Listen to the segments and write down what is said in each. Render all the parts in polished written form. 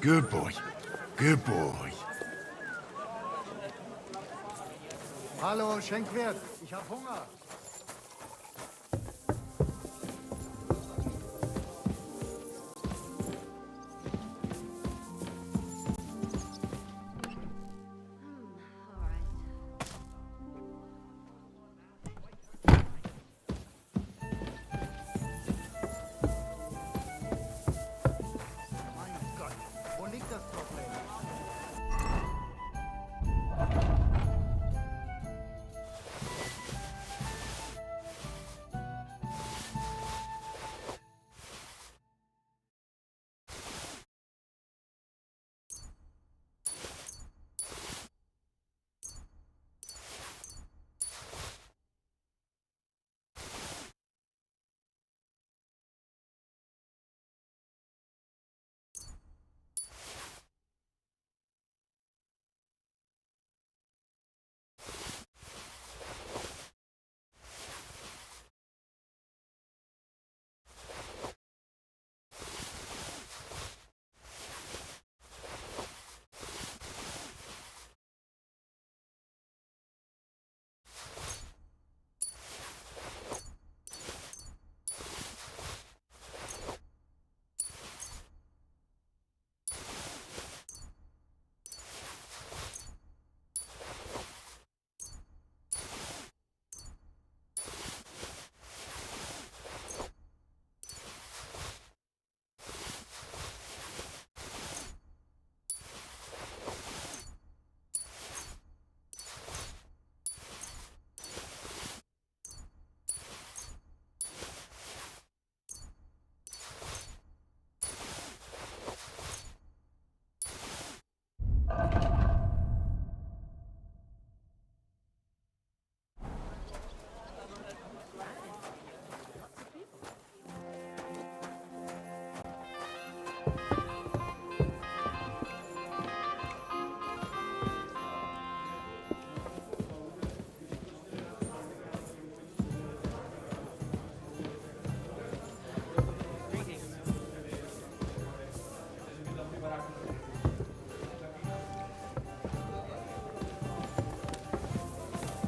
Good boy. Good boy. Hallo, Schenkwirt. Ich hab Hunger. Mein Gott, wo liegt das Problem?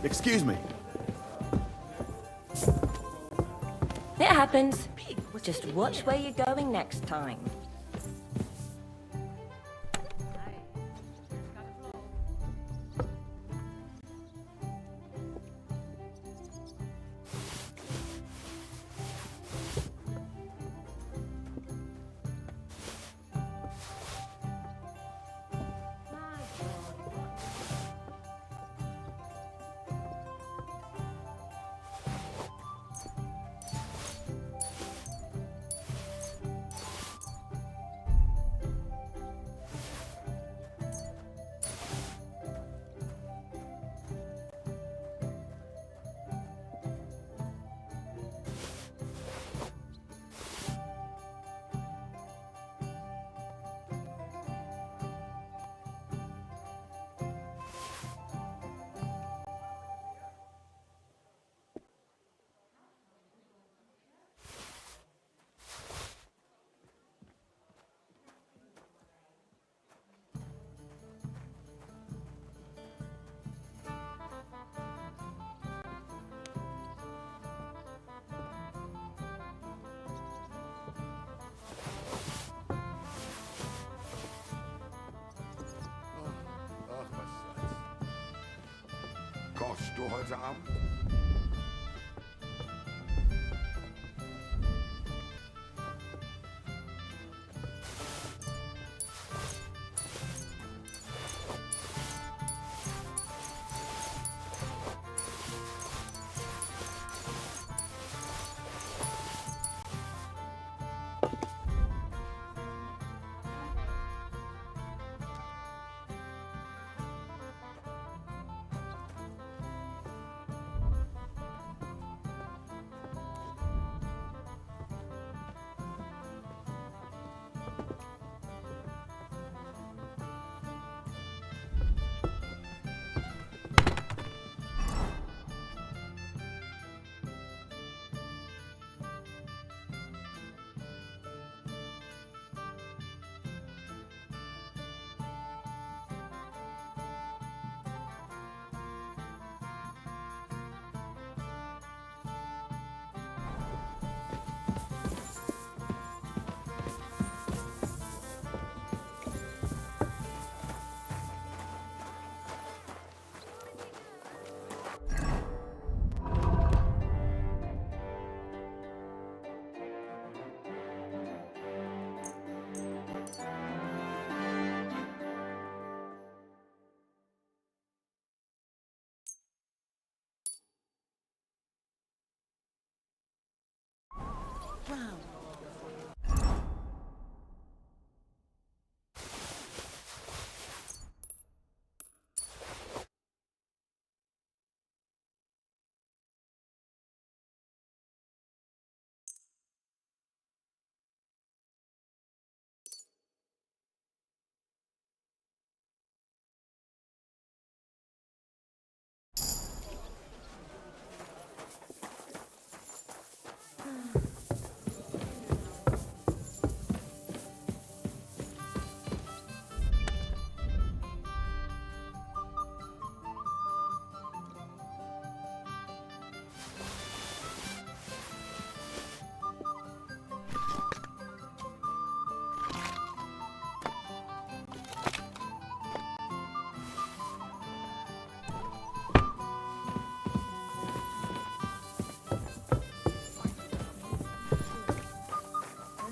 Excuse me. It happens. Just watch where you're going next time. Ach, was soll's. Kochst du heute Abend? ground.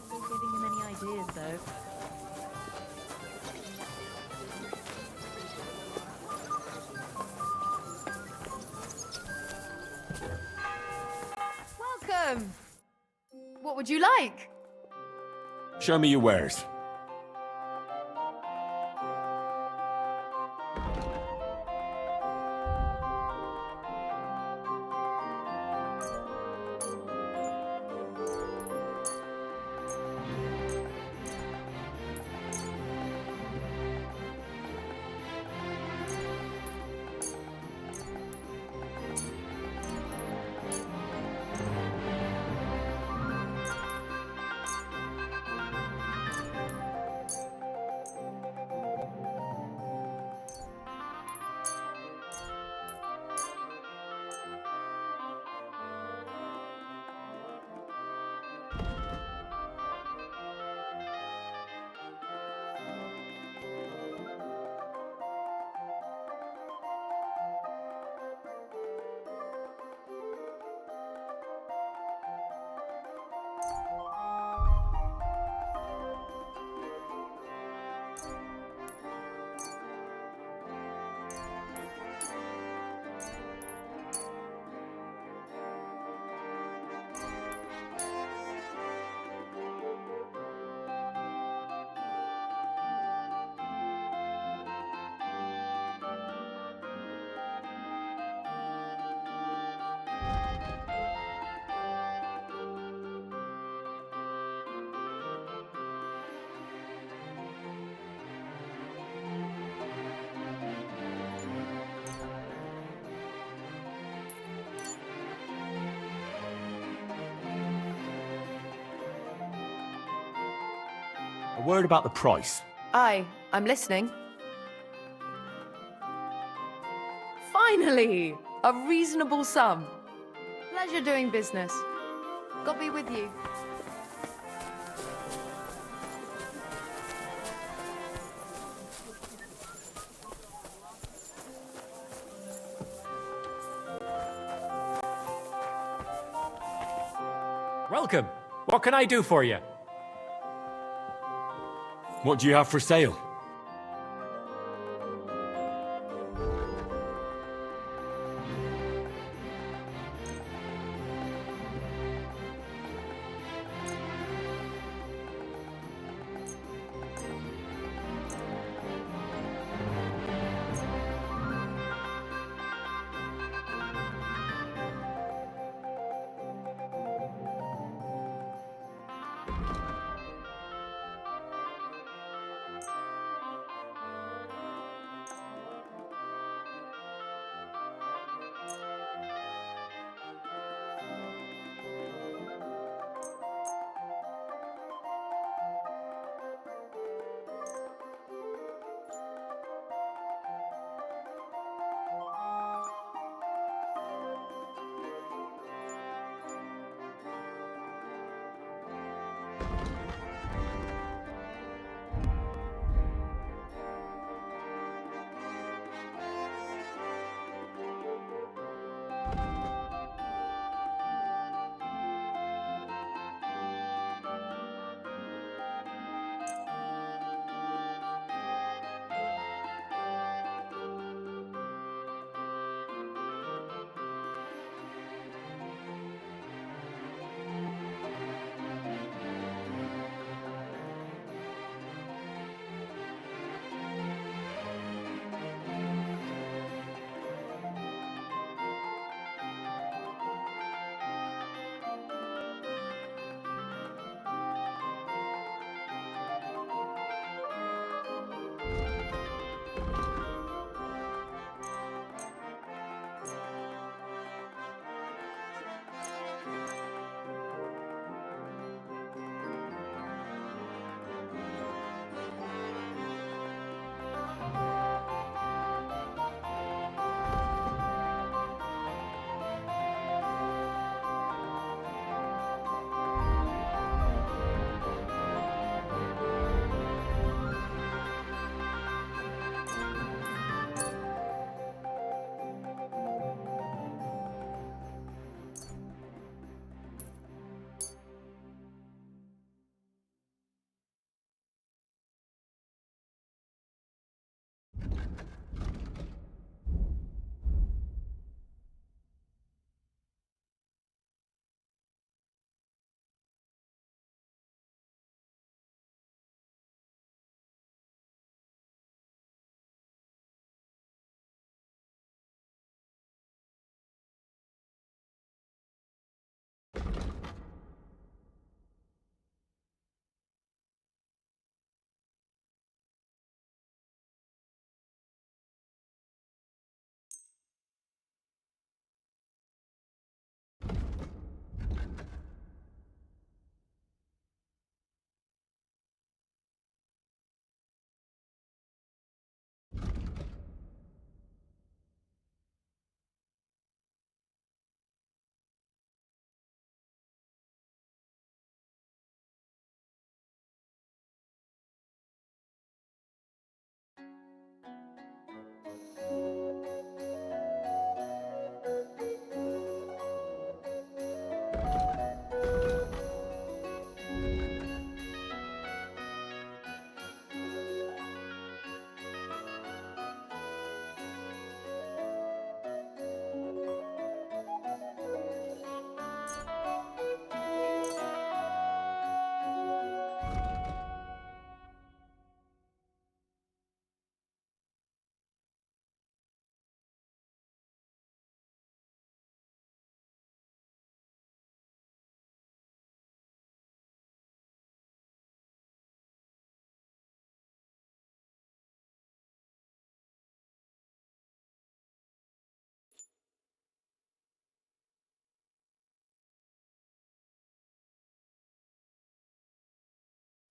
Don't be giving him any ideas, though. Welcome! What would you like? Show me your wares. A word about the price. Aye, I'm listening. Finally! A reasonable sum. Pleasure doing business. God be with you. Welcome. What can I do for you? What do you have for sale?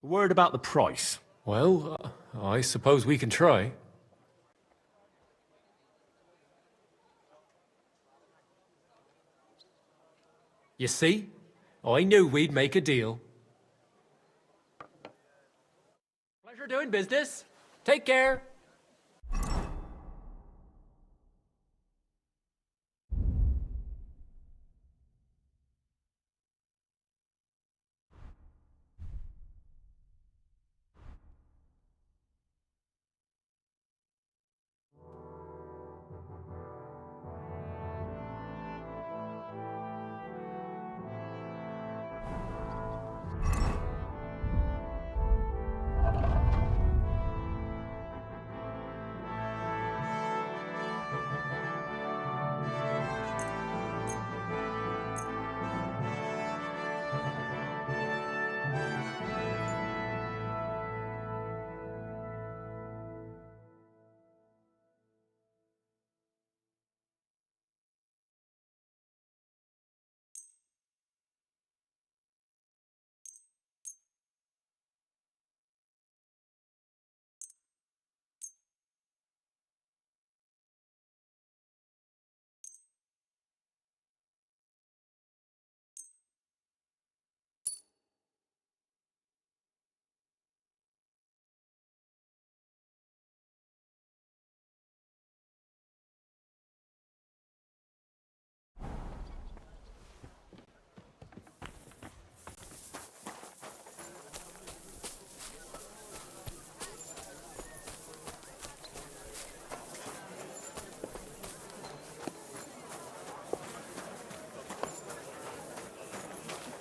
A word about the price. Well, I suppose we can try. You see? I knew we'd make a deal. Pleasure doing business. Take care.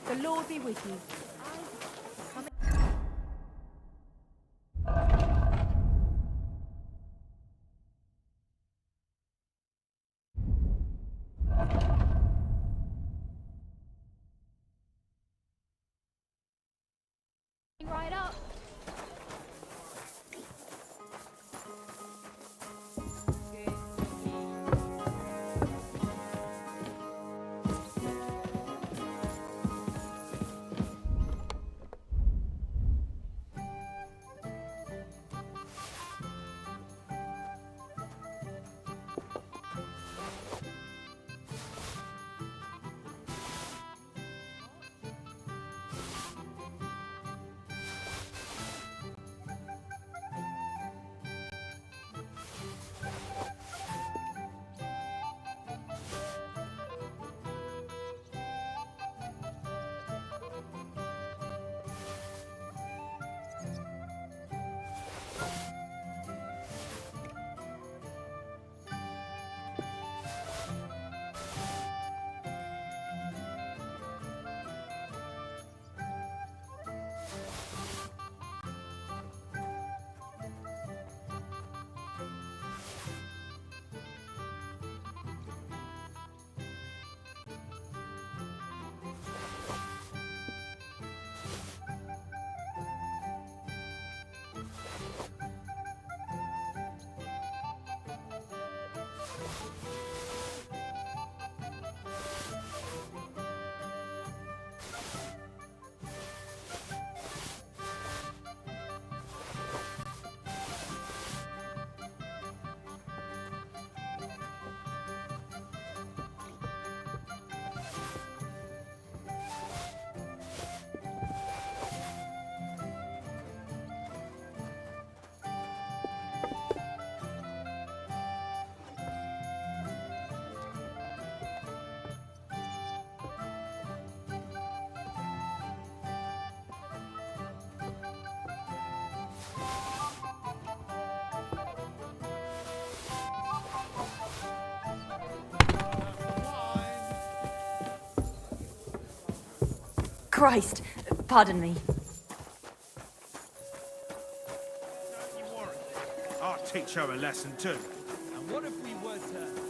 The Lord be with you. Right up. Christ, pardon me. I'll teach her a lesson too. And what if we were to...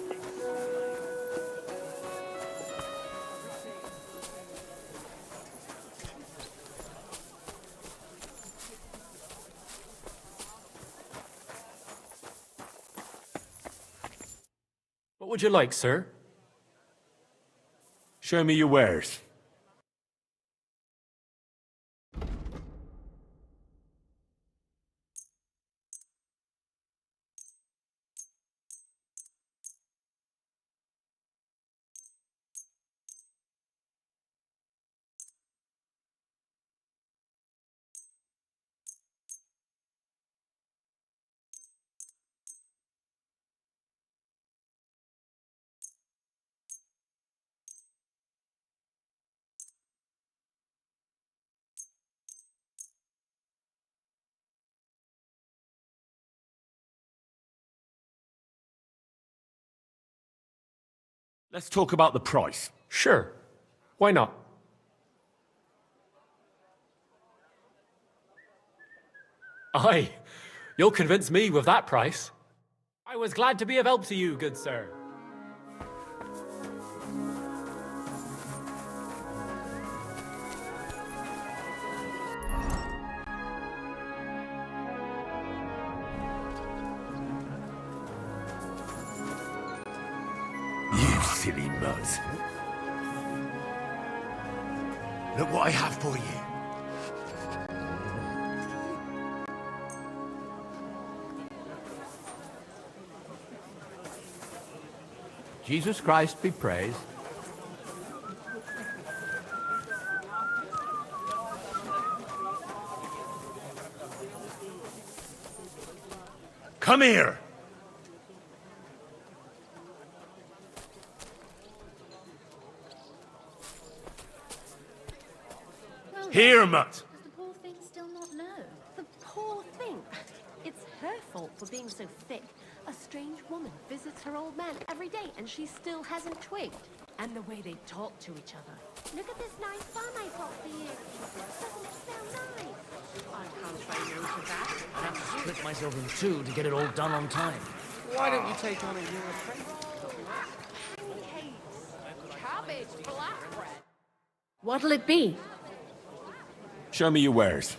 What would you like, sir? Show me your wares. Let's talk about the price. Sure. Why not? Aye, you'll convince me with that price. I was glad to be of help to you, good sir. You silly muzz. Look what I have for you. Jesus Christ be praised. Come here. Here, mutt. Does the poor thing still not know? The poor thing? It's her fault for being so thick. A strange woman visits her old man every day and she still hasn't twigged. And the way they talk to each other. Look at this nice bun I brought for you. Doesn't it smell nice? I can't say no to that. I'd have to split myself in two to get it all done on time. Why don't you take on a year apprentice? Pancakes. Cabbage flatbread. What'll it be? Show me your wares.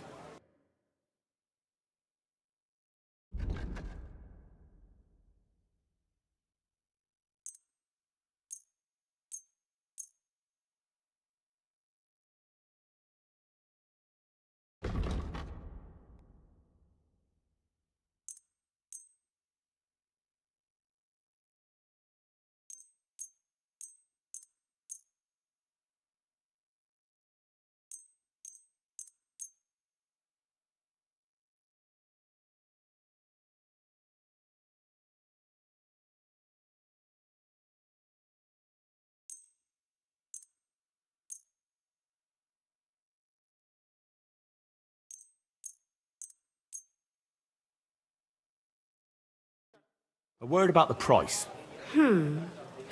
A word about the price.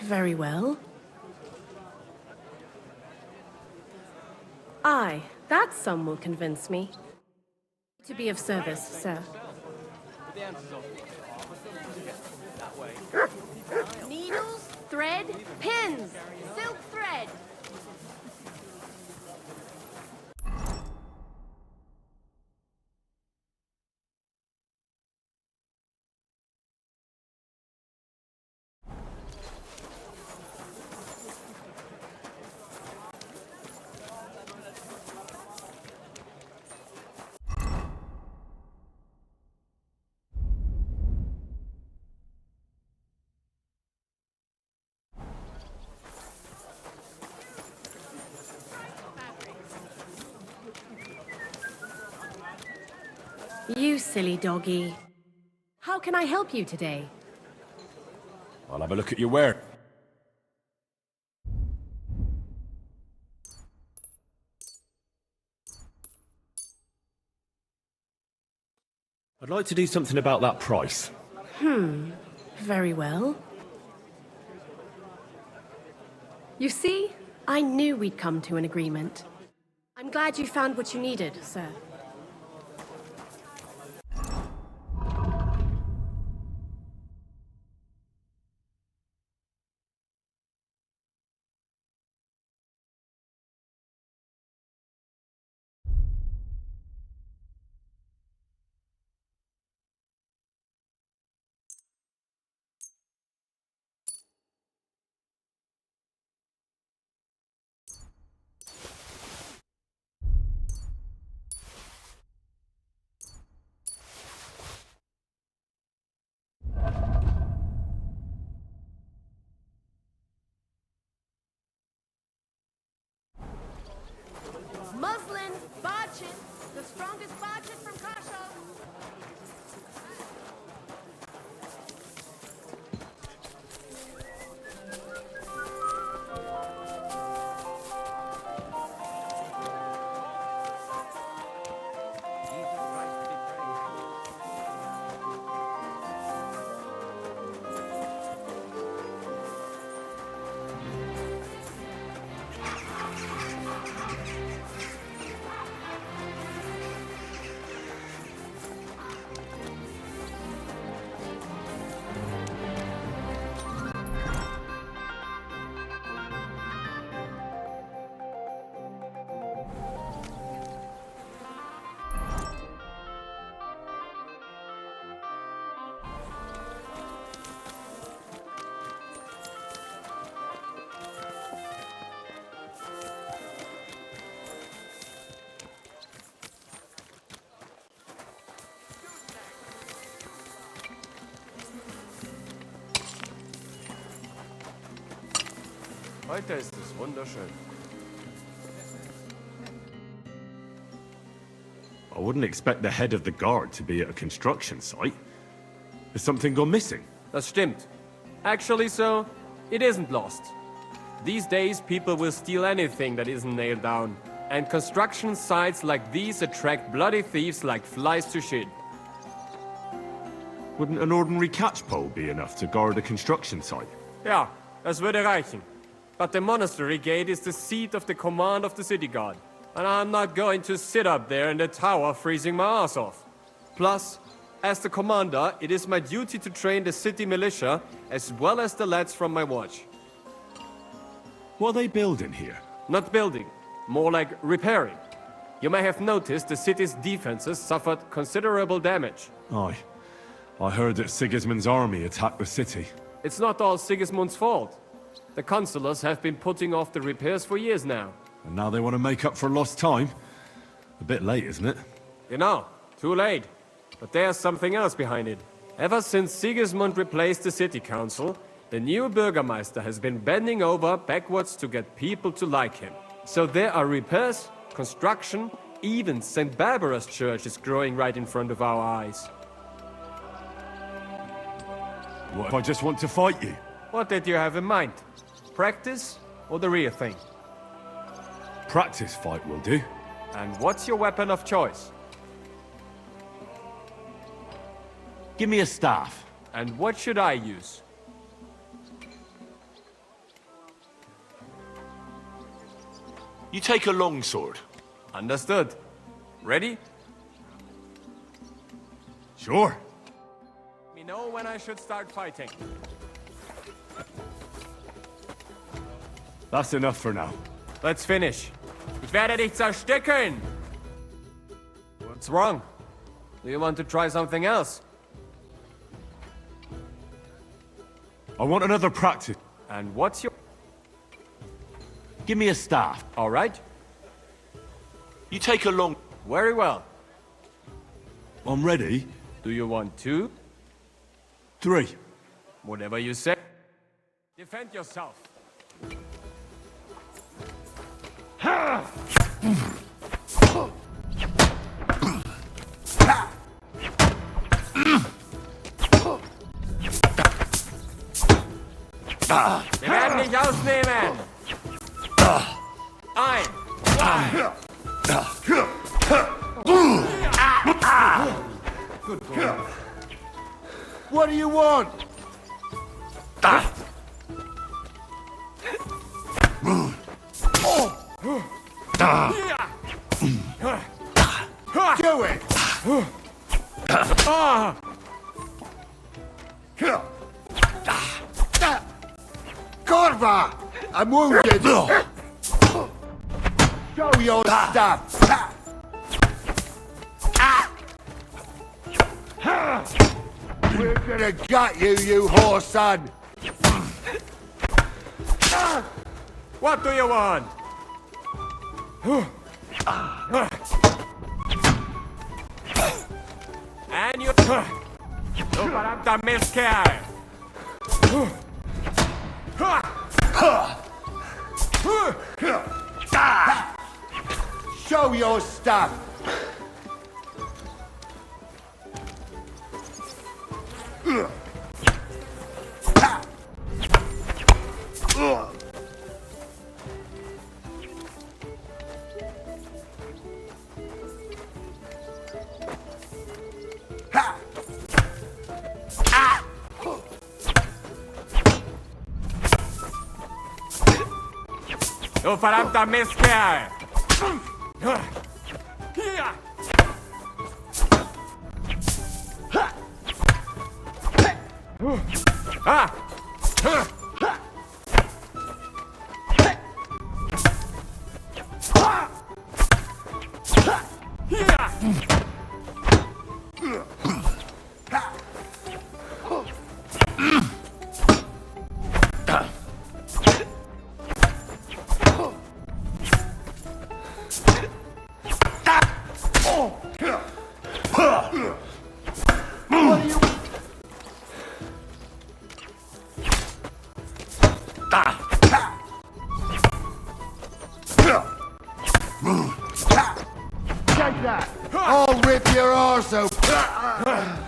Very well. Aye, that sum will convince me. To be of service, sir. Needles, thread, pins, silk thread. You silly doggy. How can I help you today? I'll have a look at your ware. I'd like to do something about that price. Very well. You see, I knew we'd come to an agreement. I'm glad you found what you needed, sir. Muslin, Barchet, the strongest Barchet from Kasho. Heute ist es wunderschön. I wouldn't expect the head of the guard to be at a construction site. Has something gone missing? Das stimmt. Actually, so, it isn't lost. These days, people will steal anything that isn't nailed down. And construction sites like these attract bloody thieves like flies to shit. Wouldn't an ordinary catch pole be enough to guard a construction site? Ja, das würde reichen. But the monastery gate is the seat of the command of the city guard. And I'm not going to sit up there in the tower freezing my ass off. Plus, as the commander, it is my duty to train the city militia as well as the lads from my watch. What are they building here? Not building, more like repairing. You may have noticed the city's defenses suffered considerable damage. Aye. I heard that Sigismund's army attacked the city. It's not all Sigismund's fault. The consulars have been putting off the repairs for years now. And now they want to make up for lost time? A bit late, isn't it? You know, too late. But there's something else behind it. Ever since Sigismund replaced the city council, the new Bürgermeister has been bending over backwards to get people to like him. So there are repairs, construction, even St. Barbara's church is growing right in front of our eyes. What if I just want to fight you? What did you have in mind? Practice or the real thing? Practice fight will do. And what's your weapon of choice? Give me a staff. And what should I use? You take a longsword. Understood. Ready? Sure. Let me know when I should start fighting. That's enough for now. Let's finish. Ich werde dich zerstückeln! What's wrong? Do you want to try something else? I want another practice. And what's your... Give me a staff. All right. You take a long... Very well. I'm ready. Do you want 2? 3. Whatever you say. Defend yourself. Wir werden dich ausnehmen. 1, 2. What do you want? Do it! Corva! I'm wounded! Show your stuff! We're gonna gut you, you whore son! What do you want? And you... Du verdammter Mistkerl! Show your stuff! Du verdammter Mistkerl! torso. Wang!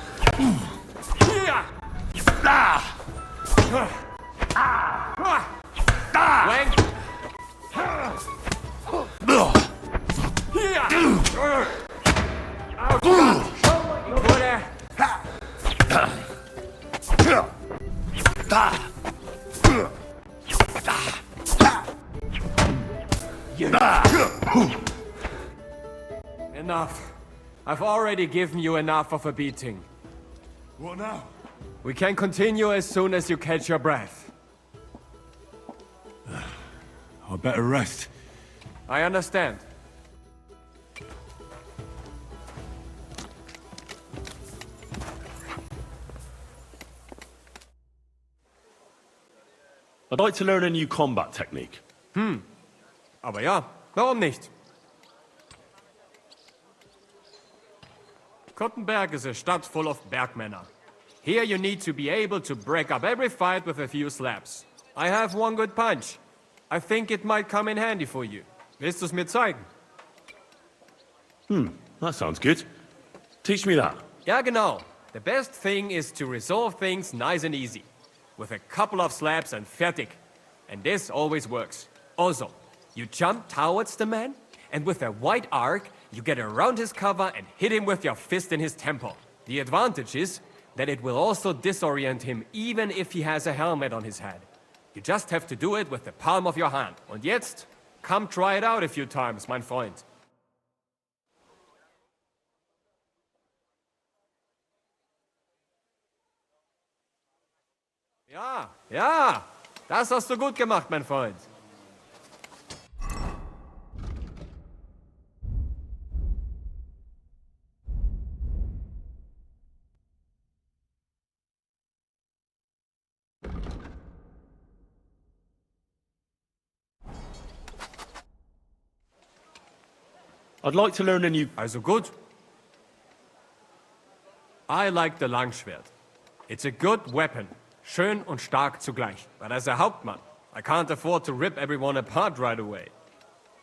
Enough. I've already given you enough of a beating. What now? We can continue as soon as you catch your breath. I better rest. I understand. I'd like to learn a new combat technique. Aber ja, warum nicht? Kottenberg is a stadt full of bergmänner. Here you need to be able to break up every fight with a few slaps. I have one good punch. I think it might come in handy for you. Willst du's mir zeigen? That sounds good. Teach me that. Ja, genau. The best thing is to resolve things nice and easy. With a couple of slaps and fertig. And this always works. Also, you jump towards the man, and with a wide arc, you get around his cover and hit him with your fist in his temple. The advantage is that it will also disorient him even if he has a helmet on his head. You just have to do it with the palm of your hand. Und jetzt, come try it out a few times, mein Freund. Ja, ja, das hast du gut gemacht, mein Freund. I'd like to learn a new... Also gut. I like the Langschwert. It's a good weapon. Schön und stark zugleich. But as a Hauptmann, I can't afford to rip everyone apart right away.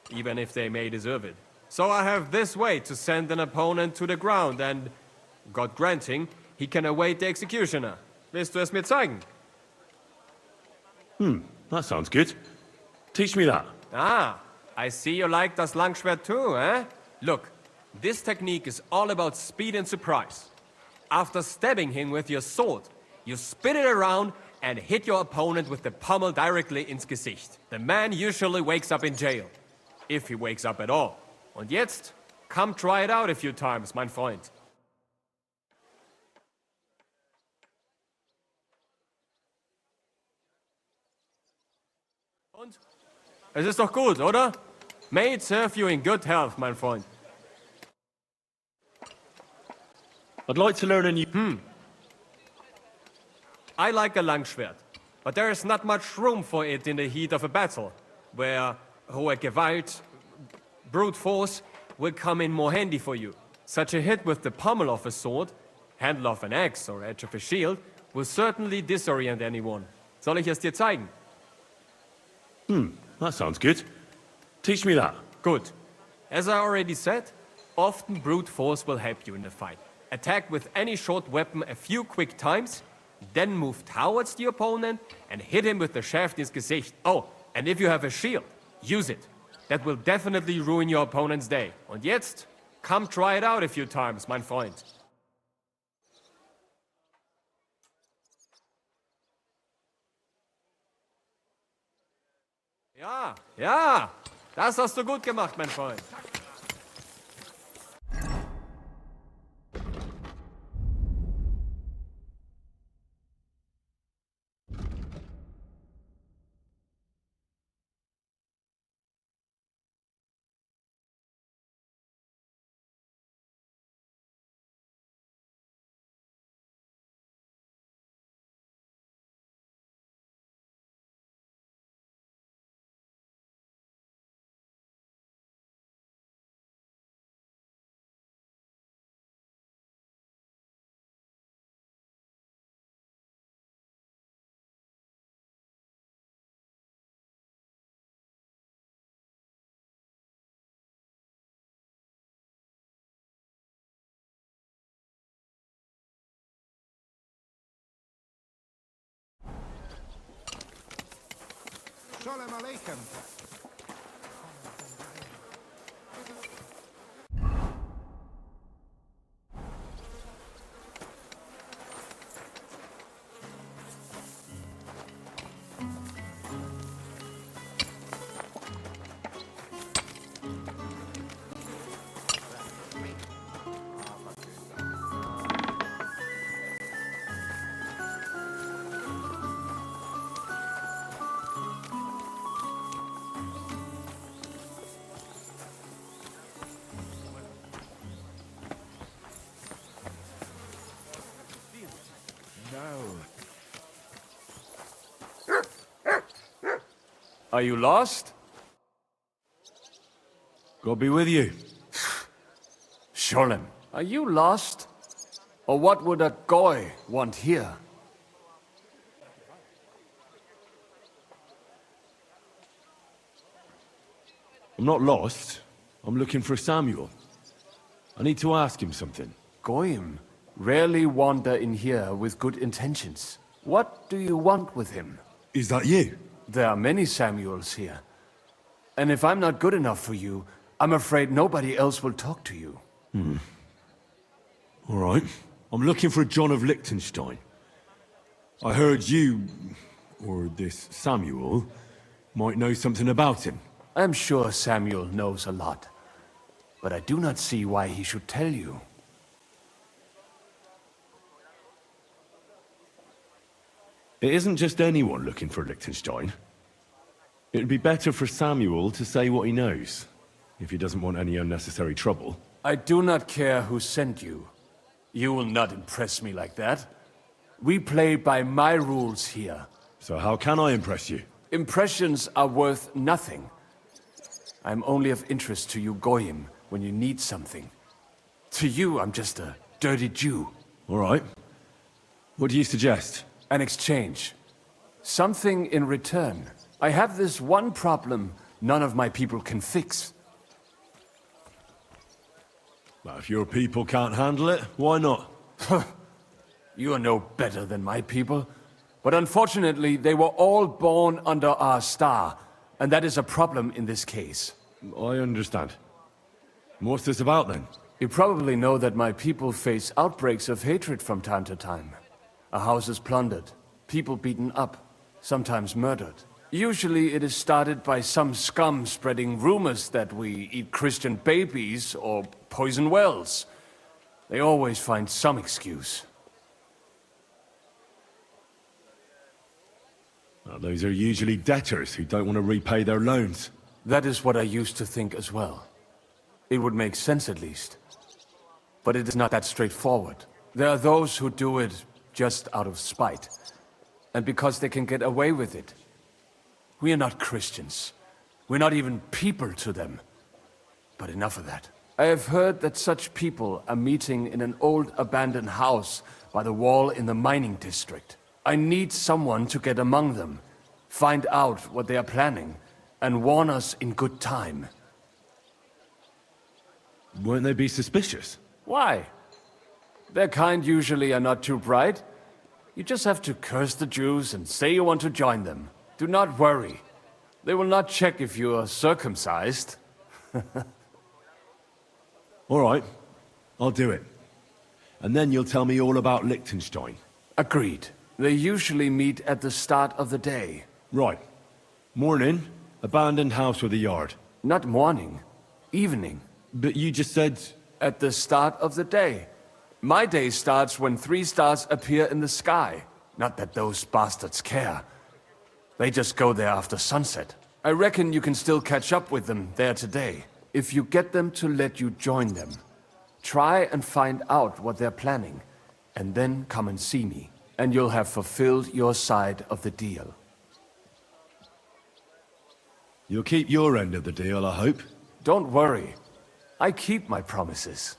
Even if they may deserve it. So I have this way to send an opponent to the ground and, God granting, he can await the executioner. Willst du es mir zeigen? That sounds good. Teach me that. Ah, I see you like das Langschwert too, eh? Look, this technique is all about speed and surprise. After stabbing him with your sword, you spin it around and hit your opponent with the pommel directly ins Gesicht. The man usually wakes up in jail. If he wakes up at all. Und jetzt, come try it out a few times, mein Freund. Und? Es ist doch gut, oder? May it serve you in good health, mein Freund. I'd like to learn a new... I like a Langschwert, but there is not much room for it in the heat of a battle, where hohe Gewalt, brute force, will come in more handy for you. Such a hit with the pommel of a sword, handle of an axe or edge of a shield, will certainly disorient anyone. Soll ich es dir zeigen? That sounds good. Teach me that. Good. As I already said, often brute force will help you in the fight. Attack with any short weapon a few quick times, then move towards the opponent and hit him with the shaft ins Gesicht. Oh, and if you have a shield, use it. That will definitely ruin your opponent's day. Und jetzt, come try it out a few times, mein Freund. Ja, ja, das hast du gut gemacht, mein Freund. Shalom Aleichem. Are you lost? God be with you. Sholem. Are you lost? Or what would a goy want here? I'm not lost. I'm looking for Samuel. I need to ask him something. Goyim rarely wander in here with good intentions. What do you want with him? Is that you? There are many Samuels here. And if I'm not good enough for you, I'm afraid nobody else will talk to you. All right. I'm looking for John of Liechtenstein. I heard you, or this Samuel, might know something about him. I'm sure Samuel knows a lot. But I do not see why he should tell you. It isn't just anyone looking for Liechtenstein. It'd be better for Samuel to say what he knows, if he doesn't want any unnecessary trouble. I do not care who sent you. You will not impress me like that. We play by my rules here. So how can I impress you? Impressions are worth nothing. I'm only of interest to you Goyim when you need something. To you, I'm just a dirty Jew. All right. What do you suggest? An exchange. Something in return. I have this one problem none of my people can fix. Well, if your people can't handle it, why not? You are no better than my people. But unfortunately, they were all born under our star, and that is a problem in this case. I understand. What's this about then? You probably know that my people face outbreaks of hatred from time to time. A house is plundered, people beaten up, sometimes murdered. Usually it is started by some scum spreading rumors that we eat Christian babies or poison wells. They always find some excuse. Well, those are usually debtors who don't want to repay their loans. That is what I used to think as well. It would make sense at least. But it is not that straightforward. There are those who do it just out of spite. And because they can get away with it. We are not Christians. We're not even people to them. But enough of that. I have heard that such people are meeting in an old abandoned house by the wall in the mining district. I need someone to get among them, find out what they are planning, and warn us in good time. Won't they be suspicious? Why? Their kind usually are not too bright. You just have to curse the Jews and say you want to join them. Do not worry. They will not check if you are circumcised. All right. I'll do it. And then you'll tell me all about Liechtenstein. Agreed. They usually meet at the start of the day. Right. Morning, abandoned house with a yard. Not morning. Evening. But you just said... At the start of the day. My day starts when 3 stars appear in the sky. Not that those bastards care. They just go there after sunset. I reckon you can still catch up with them there today. If you get them to let you join them. Try and find out what they're planning. And then come and see me. And you'll have fulfilled your side of the deal. You'll keep your end of the deal, I hope. Don't worry. I keep my promises.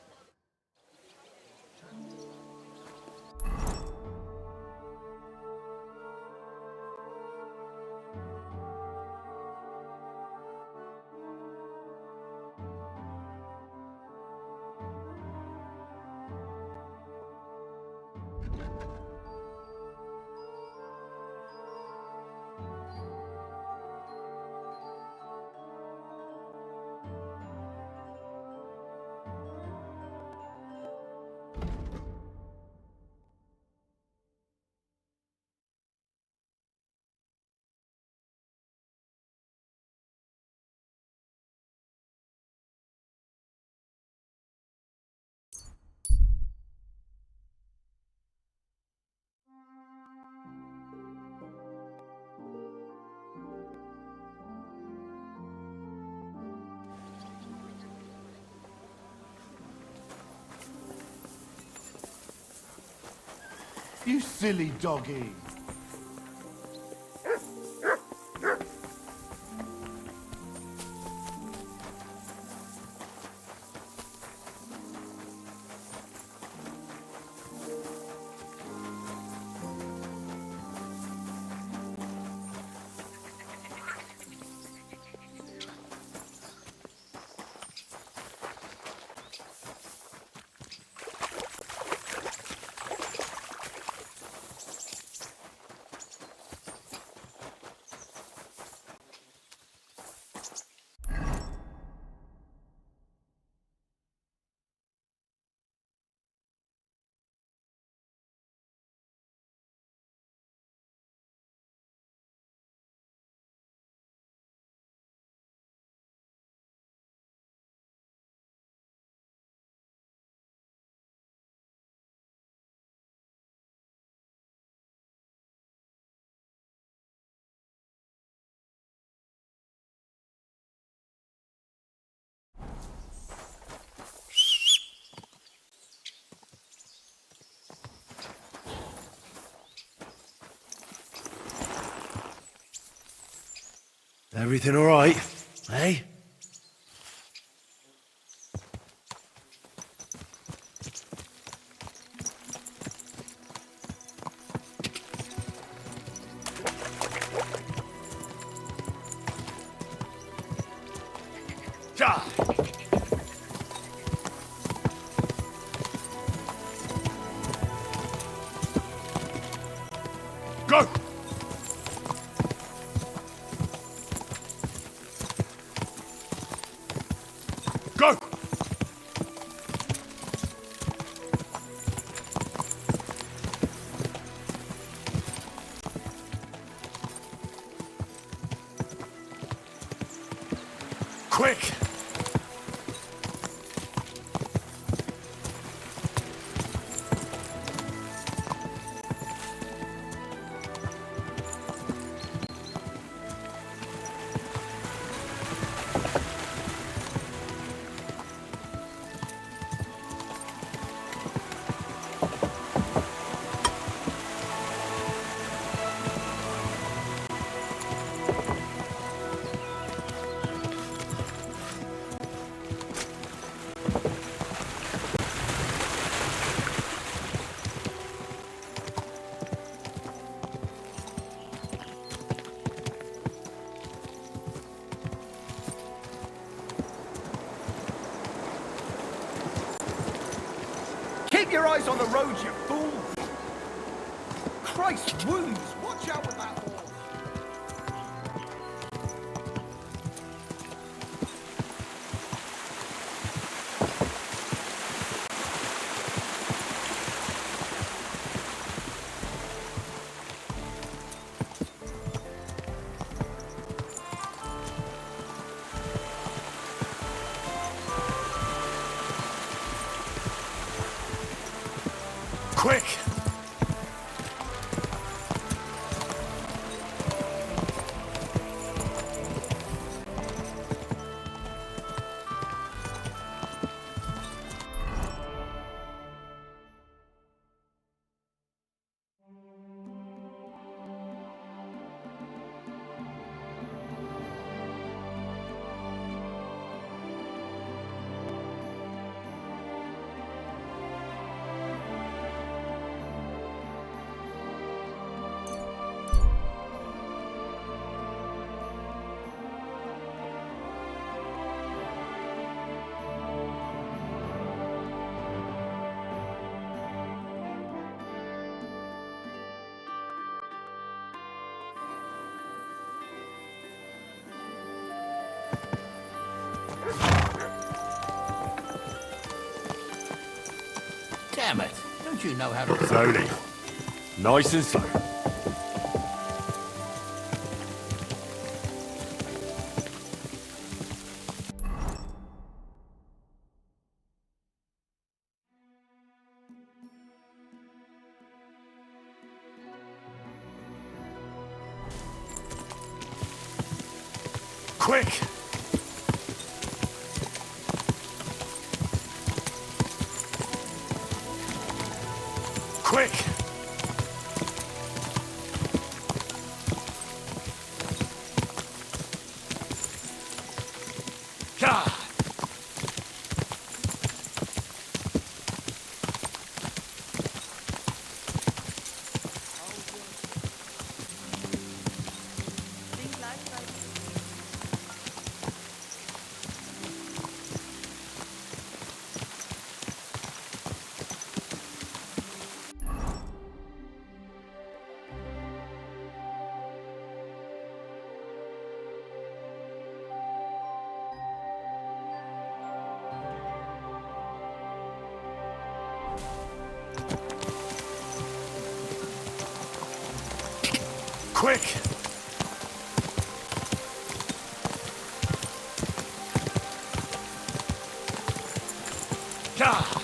You silly doggy. Everything all right, eh? Ja! Go! Go! Quick! Keep your eyes on the road, you fool! Christ, wounds! Watch out with that horse! Quick! Damn it. Don't you know how to... Slowly. Nice and slow. Quick! Quick! quick! Gah!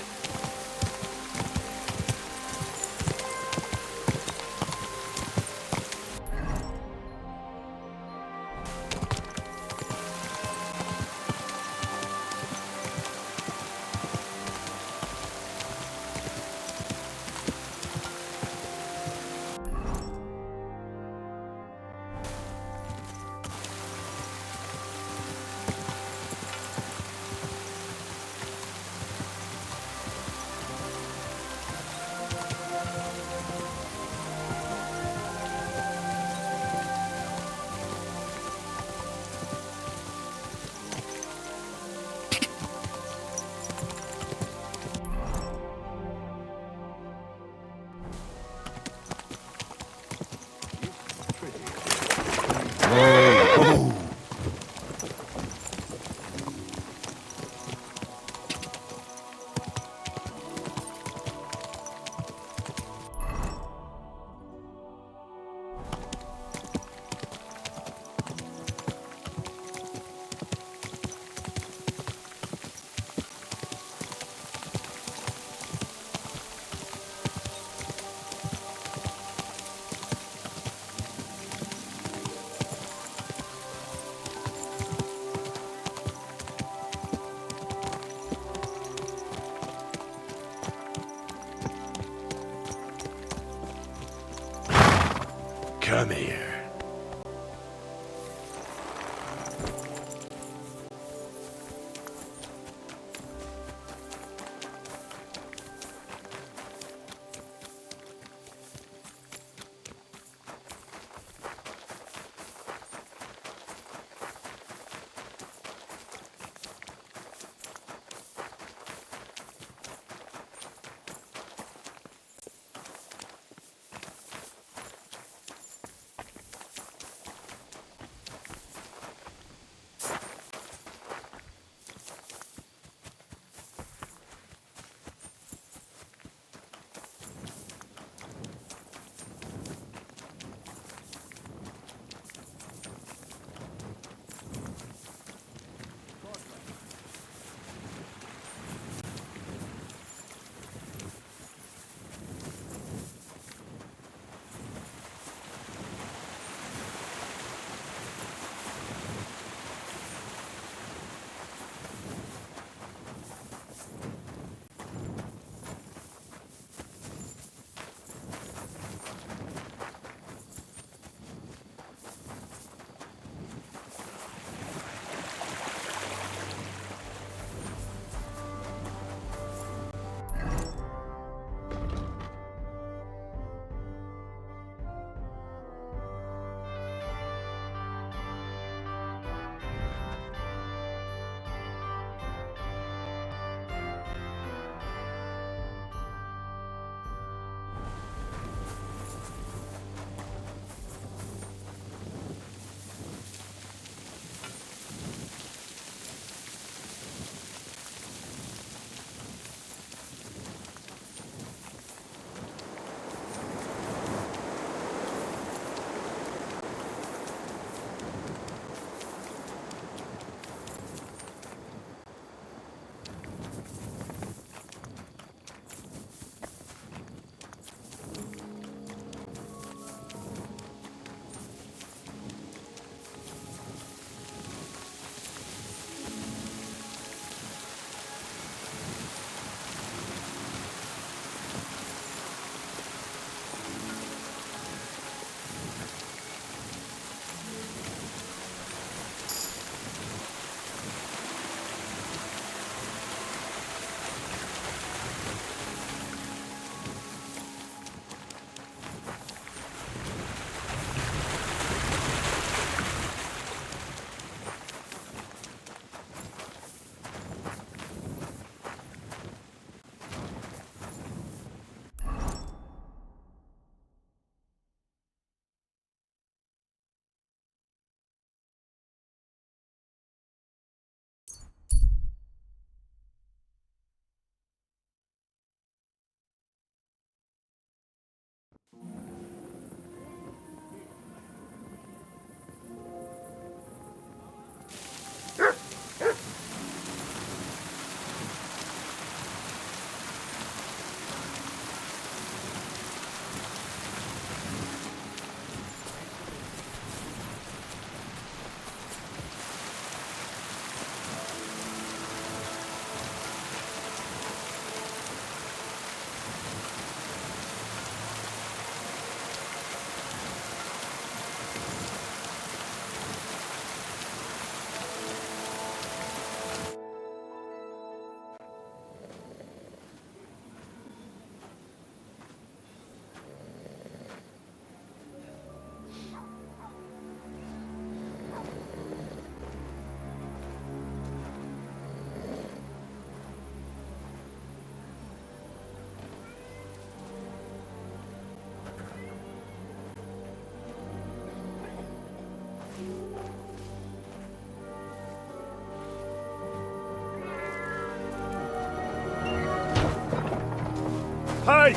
Hey!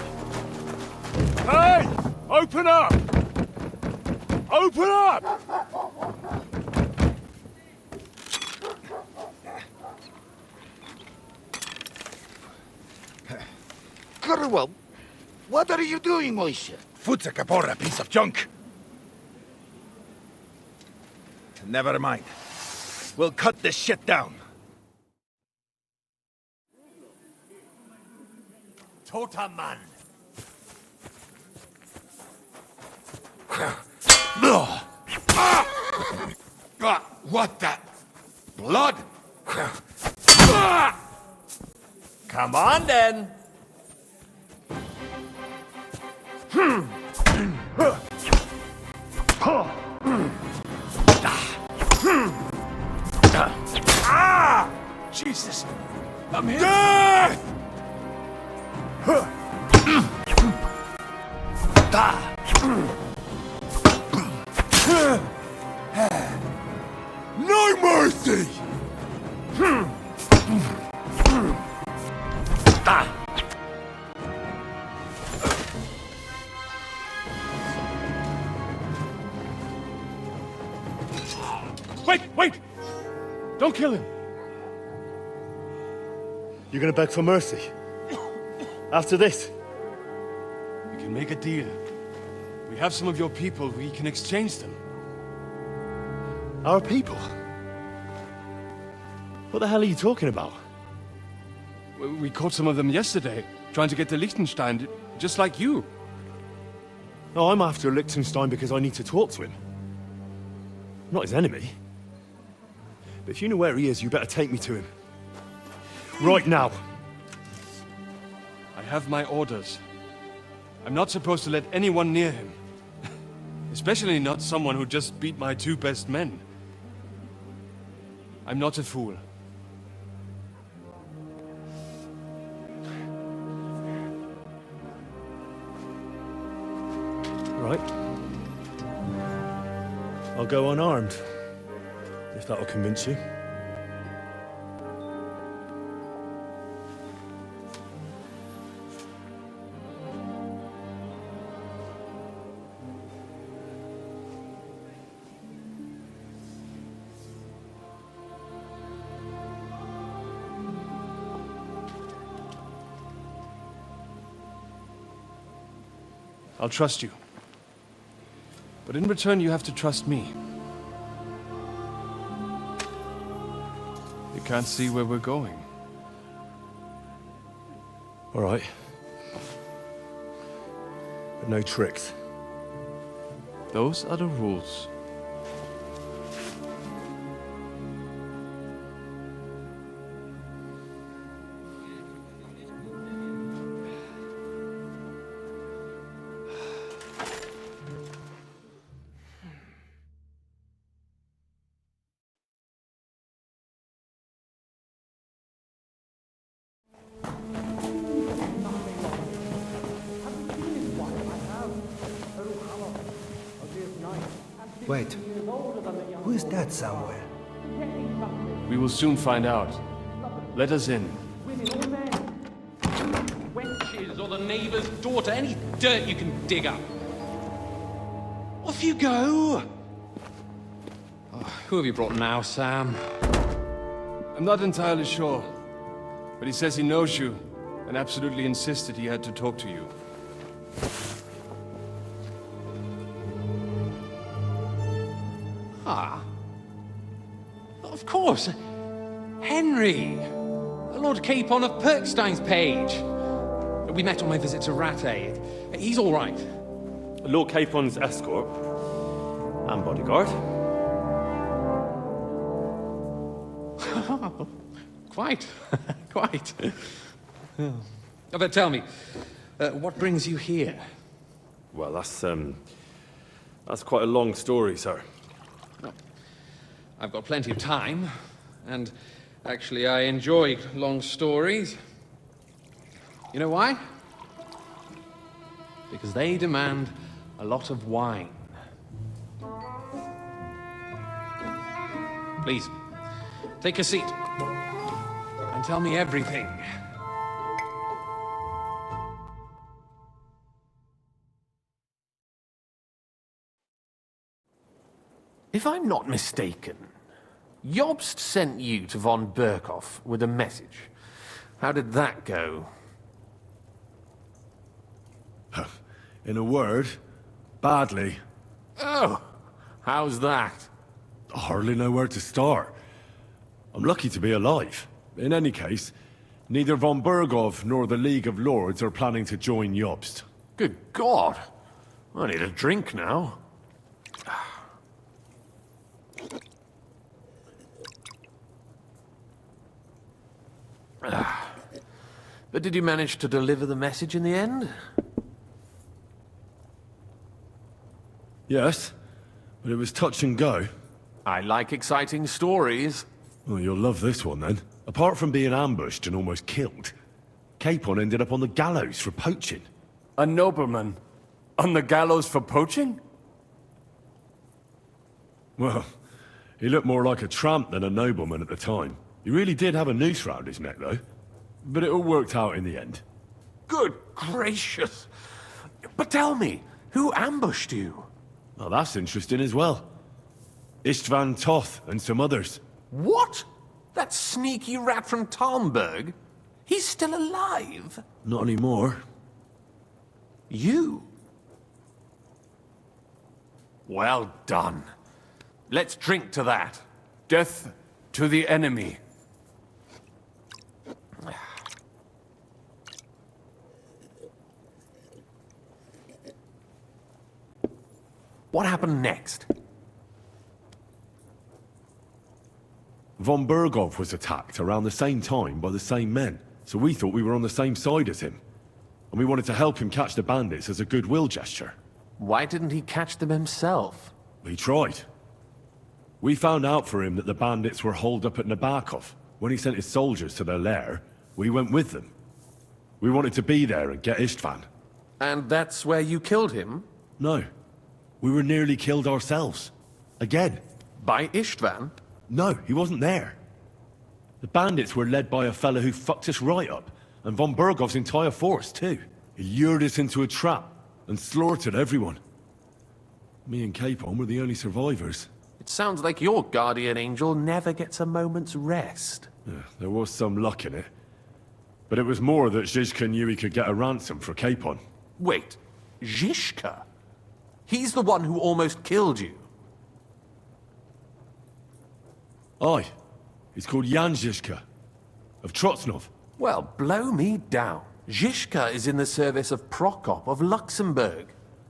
Hey! Open up! Open up! Well, what are you doing, Moishe? Futza Capora, piece of junk. Never mind. We'll cut this shit down. Totaman. What the? Blood? Come on, then. Jesus! I'm here! Death! No mercy! Wait! Don't kill him! You're gonna beg for mercy? After this? We can make a deal. We have some of your people, we can exchange them. Our people? What the hell are you talking about? We caught some of them yesterday, trying to get to Liechtenstein, just like you. No, I'm after Liechtenstein because I need to talk to him. I'm not his enemy. But if you know where he is, you better take me to him. Right now. I have my orders. I'm not supposed to let anyone near him. Especially not someone who just beat my 2 best men. I'm not a fool. Right. I'll go unarmed. If that'll convince you. I'll trust you. But in return, you have to trust me. You can't see where we're going. All right. But no tricks. Those are the rules. Wait. Who is that somewhere? We will soon find out. Let us in. Wenches or the neighbour's daughter, any dirt you can dig up. Off you go! Oh, who have you brought now, Sam? I'm not entirely sure. But he says he knows you, and absolutely insisted he had to talk to you. Ah. Of course. Henry. Lord Capon of Perkstein's page. We met on my visit to Rattay. He's all right. Lord Capon's escort. And bodyguard. Quite. Quite. But tell me, what brings you here? Well, that's quite a long story, sir. Well, I've got plenty of time, and actually I enjoy long stories. You know why? Because they demand a lot of wine. Please, take a seat and tell me everything. If I'm not mistaken, Jobst sent you to von Berkhoff with a message. How did that go? In a word, badly. Oh, how's that? I hardly know where to start. I'm lucky to be alive. In any case, neither von Berghoff nor the League of Lords are planning to join Jobst. Good God. I need a drink now. But did you manage to deliver the message in the end? Yes, but it was touch and go. I like exciting stories. Well, you'll love this one then. Apart from being ambushed and almost killed, Capon ended up on the gallows for poaching. A nobleman? On the gallows for poaching? Well, he looked more like a tramp than a nobleman at the time. He really did have a noose round his neck, though. But it all worked out in the end. Good gracious! But tell me, who ambushed you? Well, that's interesting as well. Istvan Toth and some others. What? That sneaky rat from Talmberg? He's still alive? Not anymore. You? Well done. Let's drink to that. Death to the enemy. What happened next? Von Berghoff was attacked around the same time by the same men, so we thought we were on the same side as him. And we wanted to help him catch the bandits as a goodwill gesture. Why didn't he catch them himself? He tried. We found out for him that the bandits were holed up at Nabokov. When he sent his soldiers to their lair, we went with them. We wanted to be there and get Istvan. And that's where you killed him? No. We were nearly killed ourselves. Again. By Istvan? No, he wasn't there. The bandits were led by a fella who fucked us right up, and von Berghoff's entire force, too. He lured us into a trap and slaughtered everyone. Me and Capon were the only survivors. It sounds like your guardian angel never gets a moment's rest. Yeah, there was some luck in it. But it was more that Zizka knew he could get a ransom for Capon. Wait, Zizka? He's the one who almost killed you. Aye. He's called Jan Zizka, of Trotsnov. Well, blow me down. Zizka is in the service of Prokop of Luxembourg,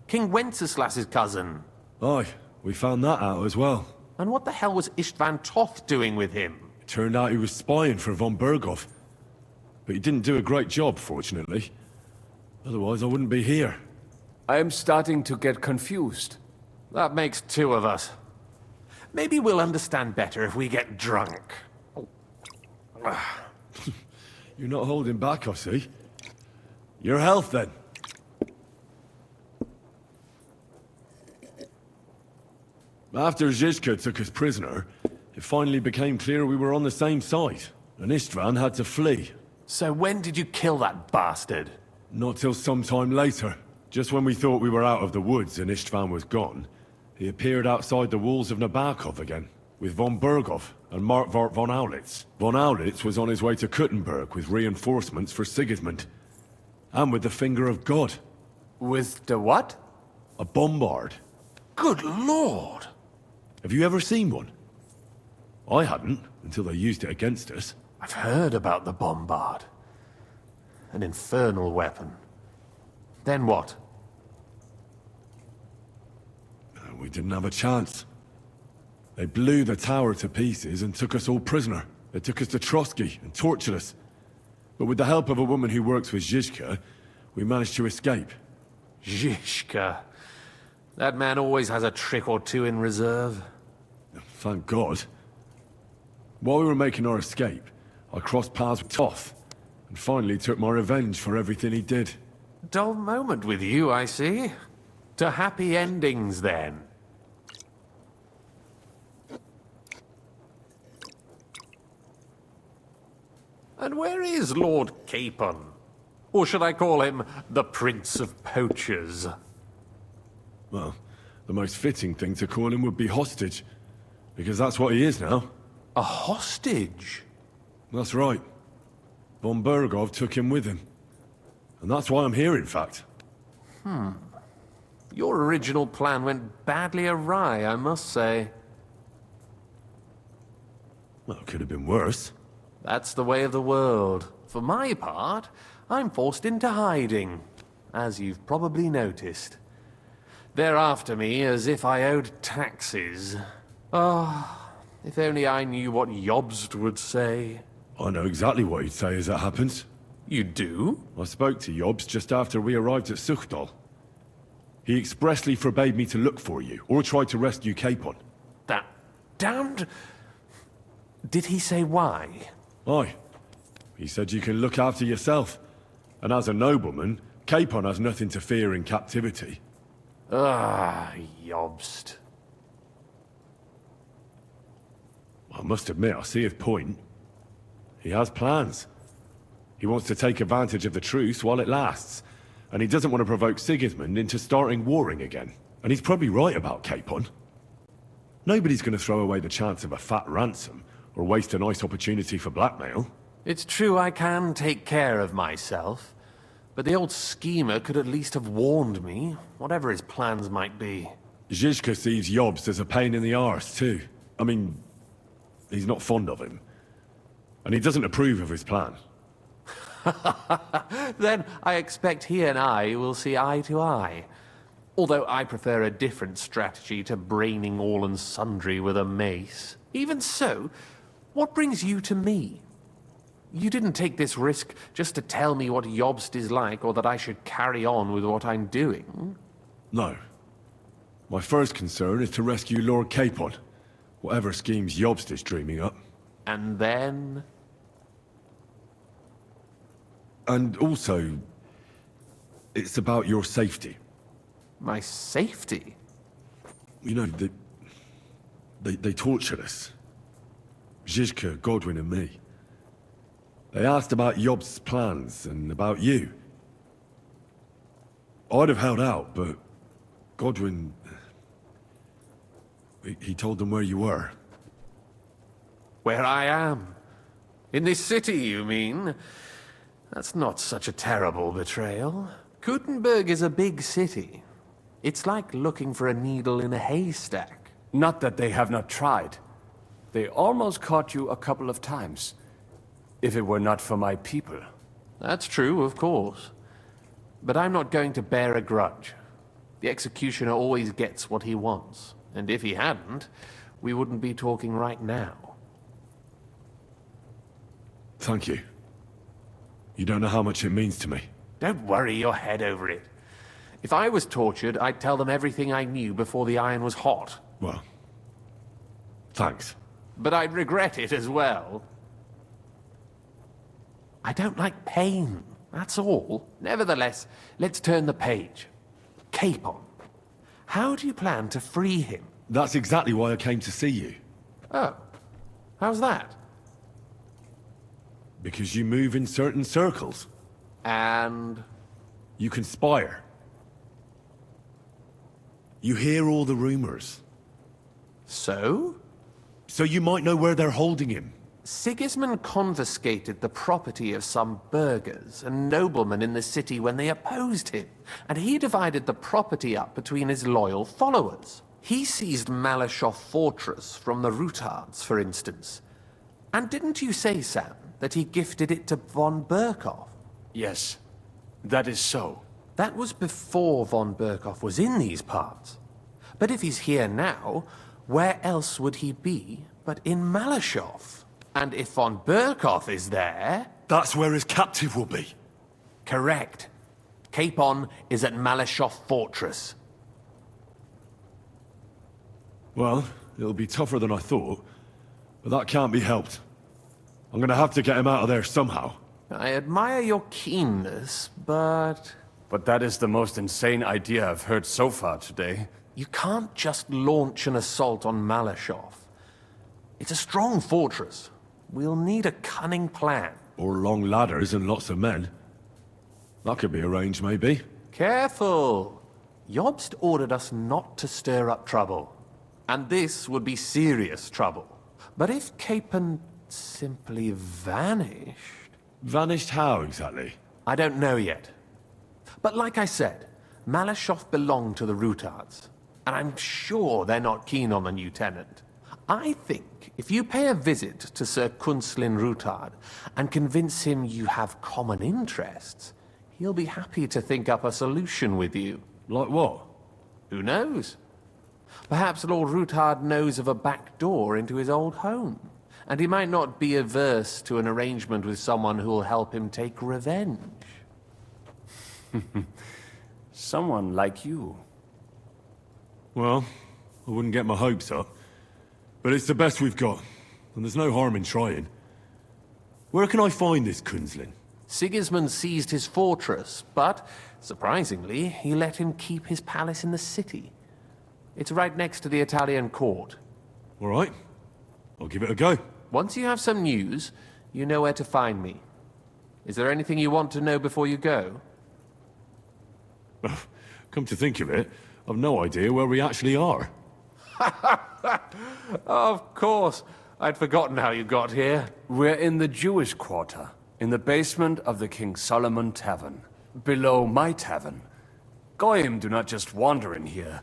King Wenceslas's cousin. Aye, we found that out as well. And what the hell was Istvan Toth doing with him? It turned out he was spying for von Berghoff. But he didn't do a great job, fortunately. Otherwise, I wouldn't be here. I am starting to get confused. That makes two of us. Maybe we'll understand better if we get drunk. You're not holding back, I see. Your health, then. After Zizka took us prisoner, it finally became clear we were on the same side, and Istvan had to flee. So when did you kill that bastard? Not till some time later. Just when we thought we were out of the woods and Istvan was gone, he appeared outside the walls of Nabokov again, with von Berghoff and Markvart von Aulitz. Von Aulitz was on his way to Kuttenberg with reinforcements for Sigismund. And with the finger of God. With the what? A bombard. Good lord! Have you ever seen one? I hadn't, until they used it against us. I've heard about the bombard. An infernal weapon. Then what? We didn't have a chance. They blew the tower to pieces and took us all prisoner. They took us to Trotsky and tortured us. But with the help of a woman who works with Zizka, we managed to escape. Zizka. That man always has a trick or two in reserve. Thank God. While we were making our escape, I crossed paths with Toth, and finally took my revenge for everything he did. Dull moment with you, I see. To happy endings, then. And where is Lord Capon? Or should I call him the Prince of Poachers? Well, The most fitting thing to call him would be hostage, because that's what he is now. A hostage? That's right. Von Bergov took him with him. And that's why I'm here, in fact. Your original plan went badly awry, I must say. Well, it could have been worse. That's the way of the world. For my part, I'm forced into hiding, as you've probably noticed. They're after me as if I owed taxes. Ah, if only I knew what Jobst would say. I know exactly what he'd say as it happens. You do? I spoke to Jobst just after we arrived at Suchdal. He expressly forbade me to look for you, or try to rescue Capon. That damned... Did he say why? Aye. He said you can look after yourself. And as a nobleman, Capon has nothing to fear in captivity. Ah, Jobst. I must admit, I see his point. He has plans. He wants to take advantage of the truce while it lasts. And he doesn't want to provoke Sigismund into starting warring again. And he's probably right about Capon. Nobody's going to throw away the chance of a fat ransom, or waste a nice opportunity for blackmail. It's true I can take care of myself, but the old schemer could at least have warned me, whatever his plans might be. Zizka sees Jobst as a pain in the arse, too. I mean, he's not fond of him. And he doesn't approve of his plan. Then I expect he and I will see eye to eye. Although I prefer a different strategy to braining all and sundry with a mace. Even so, what brings you to me? You didn't take this risk just to tell me what Jobst is like, or that I should carry on with what I'm doing. No. My first concern is to rescue Lord Capon, whatever schemes Jobst is dreaming up. And then? And also, it's about your safety. My safety? You know, they tortured us. Zizka, Godwin and me. They asked about Jobst's plans and about you. I'd have held out, but Godwin... He told them where you were. Where I am? In this city, you mean? That's not such a terrible betrayal. Gutenberg is a big city. It's like looking for a needle in a haystack. Not that they have not tried. They almost caught you a couple of times. If it were not for my people. That's true, of course. But I'm not going to bear a grudge. The executioner always gets what he wants. And if he hadn't, we wouldn't be talking right now. Thank you. You don't know how much it means to me. Don't worry your head over it. If I was tortured, I'd tell them everything I knew before the iron was hot. Well, thanks. But I'd regret it as well. I don't like pain, that's all. Nevertheless, let's turn the page. Capon. How do you plan to free him? That's exactly why I came to see you. Oh. How's that? Because you move in certain circles. And? You conspire. You hear all the rumors. So? So you might know where they're holding him. Sigismund confiscated the property of some burghers and noblemen in the city when they opposed him, and he divided the property up between his loyal followers. He seized Malashov Fortress from the Rutards, for instance. And didn't you say, Sam, that he gifted it to von Berkov? Yes, that is so. That was before von Berkov was in these parts. But if he's here now, where else would he be but in Malashov? And if von Berkov is there... That's where his captive will be. Correct. Capon is at Malashov Fortress. Well, it'll be tougher than I thought, but that can't be helped. I'm gonna have to get him out of there somehow. I admire your keenness, but... But that is the most insane idea I've heard so far today. You can't just launch an assault on Malashov. It's a strong fortress. We'll need a cunning plan. Or long ladders and lots of men. That could be arranged, maybe. Careful! Jobst ordered us not to stir up trouble. And this would be serious trouble. But if Capon simply vanished... Vanished how, exactly? I don't know yet. But like I said, Malashov belonged to the Rutards. And I'm sure they're not keen on the new tenant. I think if you pay a visit to Sir Kunslin Rutard and convince him you have common interests, he'll be happy to think up a solution with you. Like what? Who knows? Perhaps Lord Rutard knows of a back door into his old home, and he might not be averse to an arrangement with someone who'll help him take revenge. Someone like you. Well, I wouldn't get my hopes up. But it's the best we've got, and there's no harm in trying. Where can I find this Kunslin? Sigismund seized his fortress, but, surprisingly, he let him keep his palace in the city. It's right next to the Italian court. All right. I'll give it a go. Once you have some news, you know where to find me. Is there anything you want to know before you go? Come to think of it, I've no idea where we actually are. Of course. I'd forgotten how you got here. We're in the Jewish quarter, in the basement of the King Solomon Tavern, below my tavern. Goyim do not just wander in here,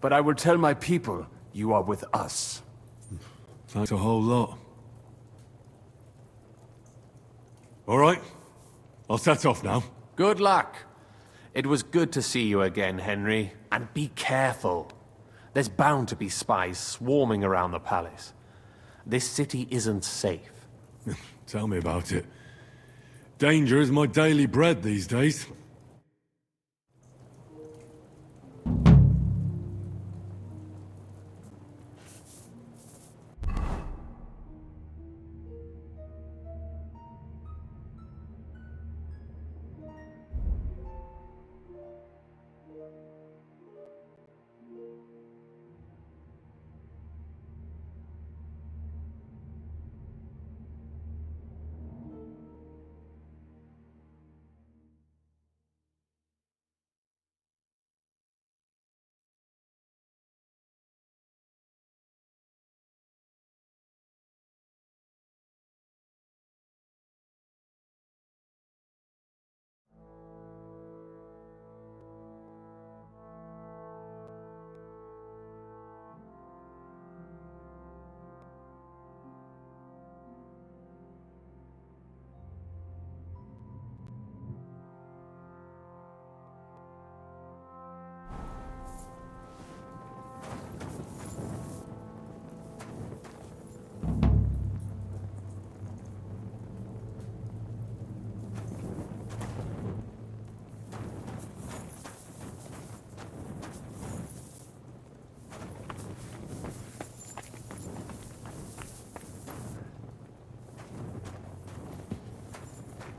but I will tell my people you are with us. Thanks a whole lot. All right. I'll set off now. Good luck. It was good to see you again, Henry. And be careful. There's bound to be spies swarming around the palace. This city isn't safe. Tell me about it. Danger is my daily bread these days.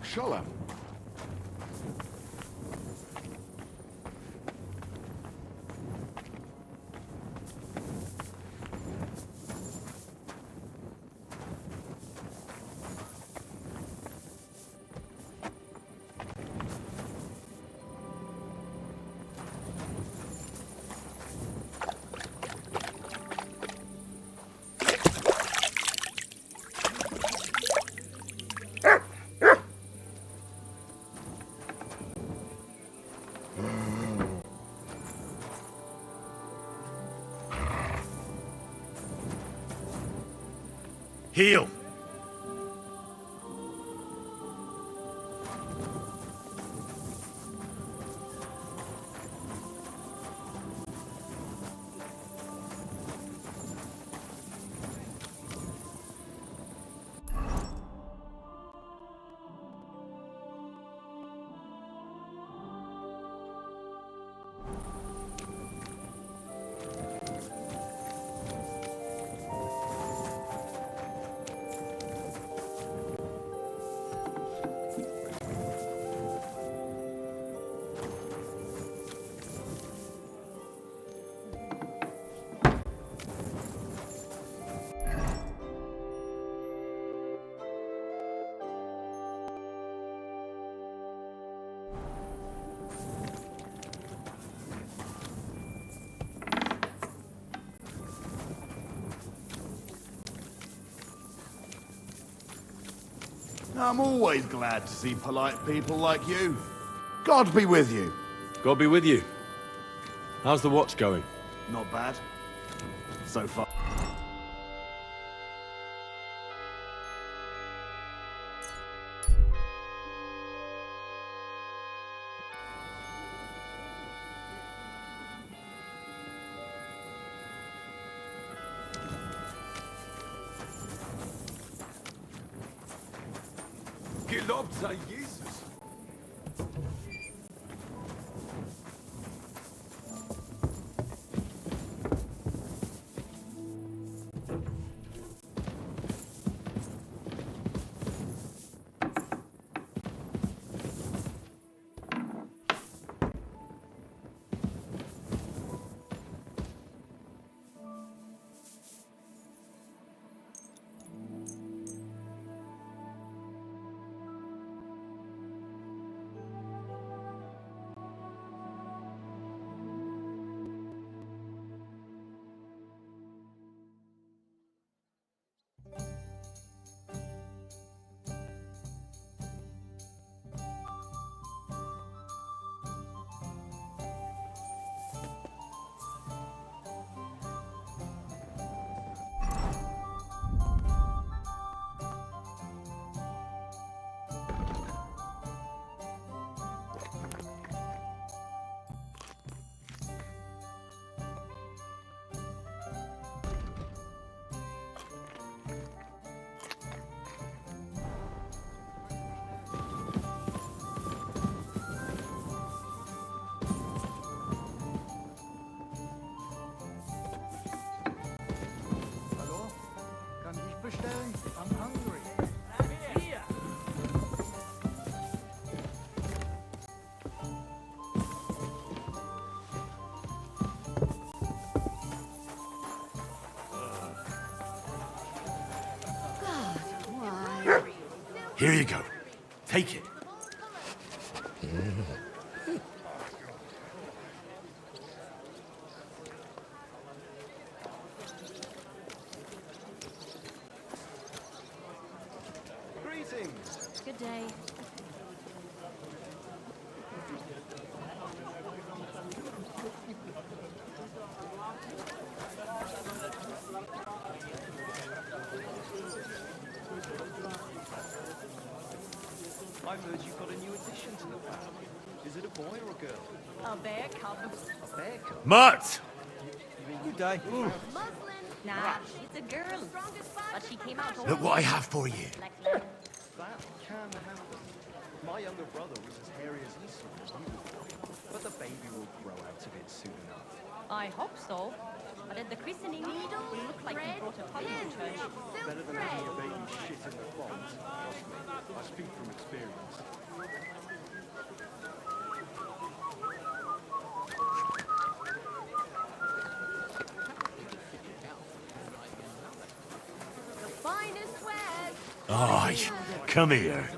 Shalom. Heal! I'm always glad to see polite people like you. God be with you. God be with you. How's the watch going? Not bad. So far. Gelobt sei Jesus. Bestellen. I'm hungry. Here you go. Take it. Good day. I've heard you've got a new addition to the family. Is it a boy or a girl? A bear cub. A bear cub? Mutt! Good day. Muslin. Nah, it's a girl. But she came out all Look what I have for you. like that. That can happen. My younger brother was as hairy as Esau when he was born, but the baby will grow out of it soon enough. I hope so. But at the christening, it looked like he brought a puppy to church. Better than having a baby shit in the font. Trust me, I speak from experience. The finest wares. Aye, come here.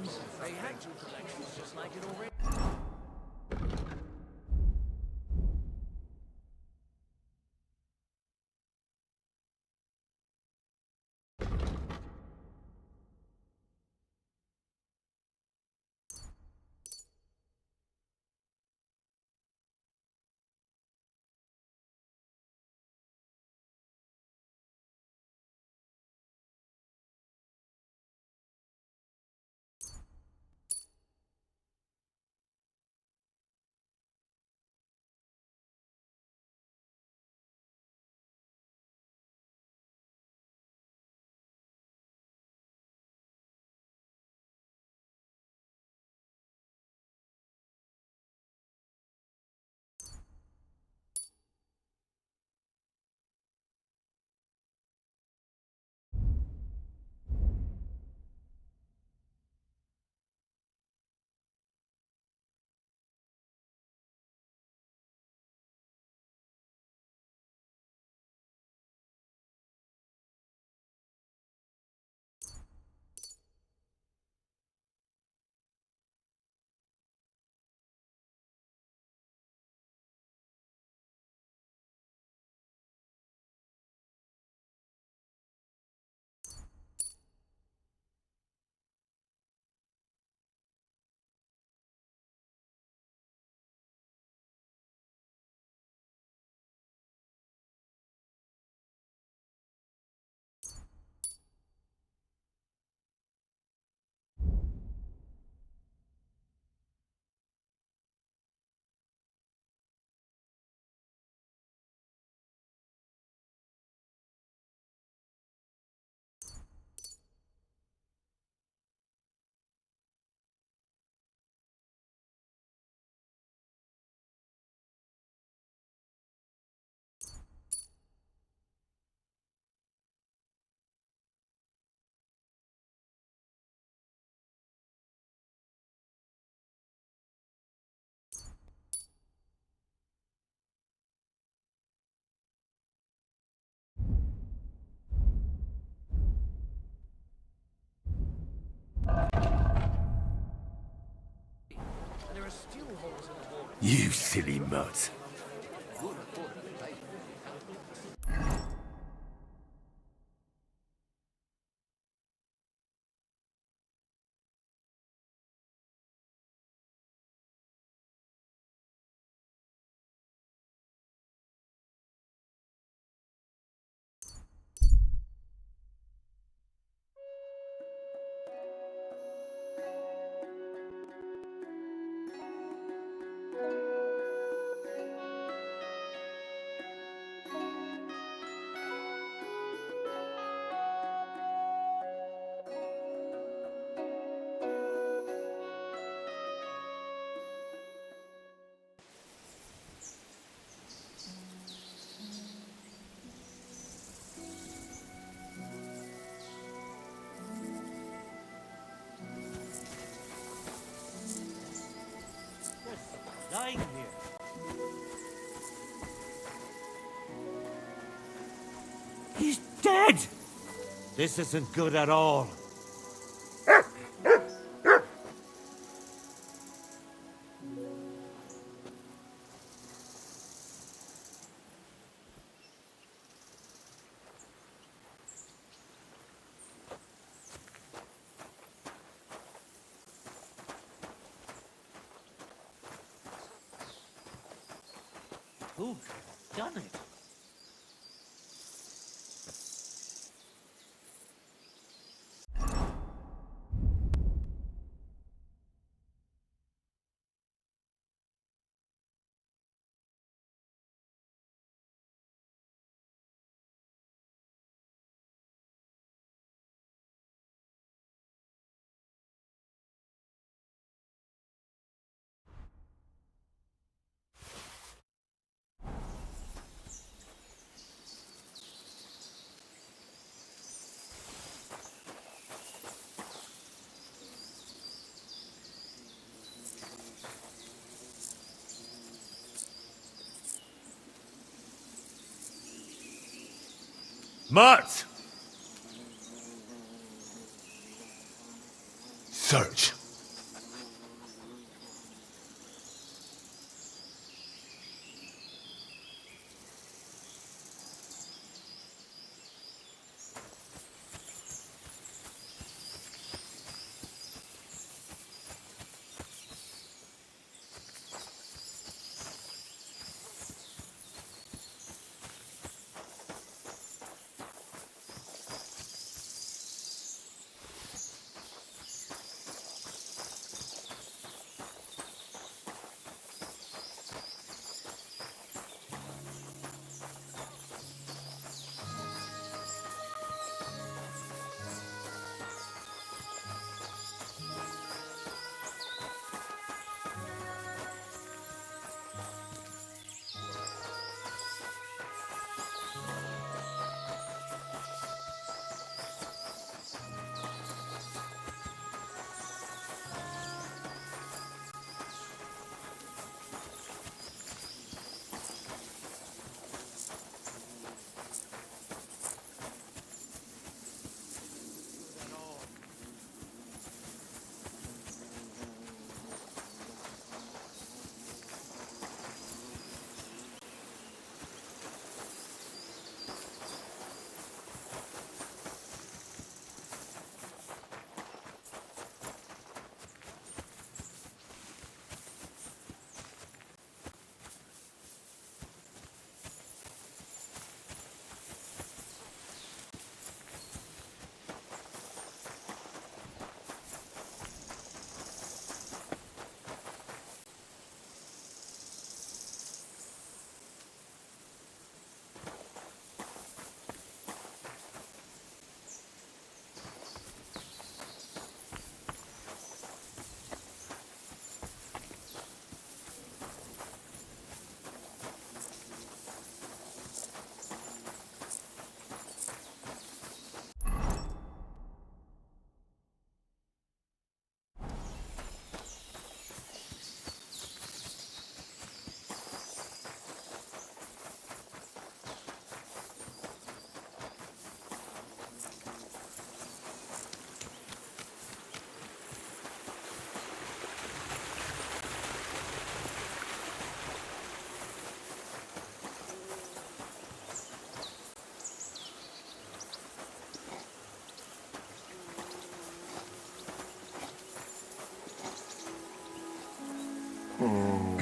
You silly mutt. Dying here. He's dead! This isn't good at all. Who done it? Mutt! Search.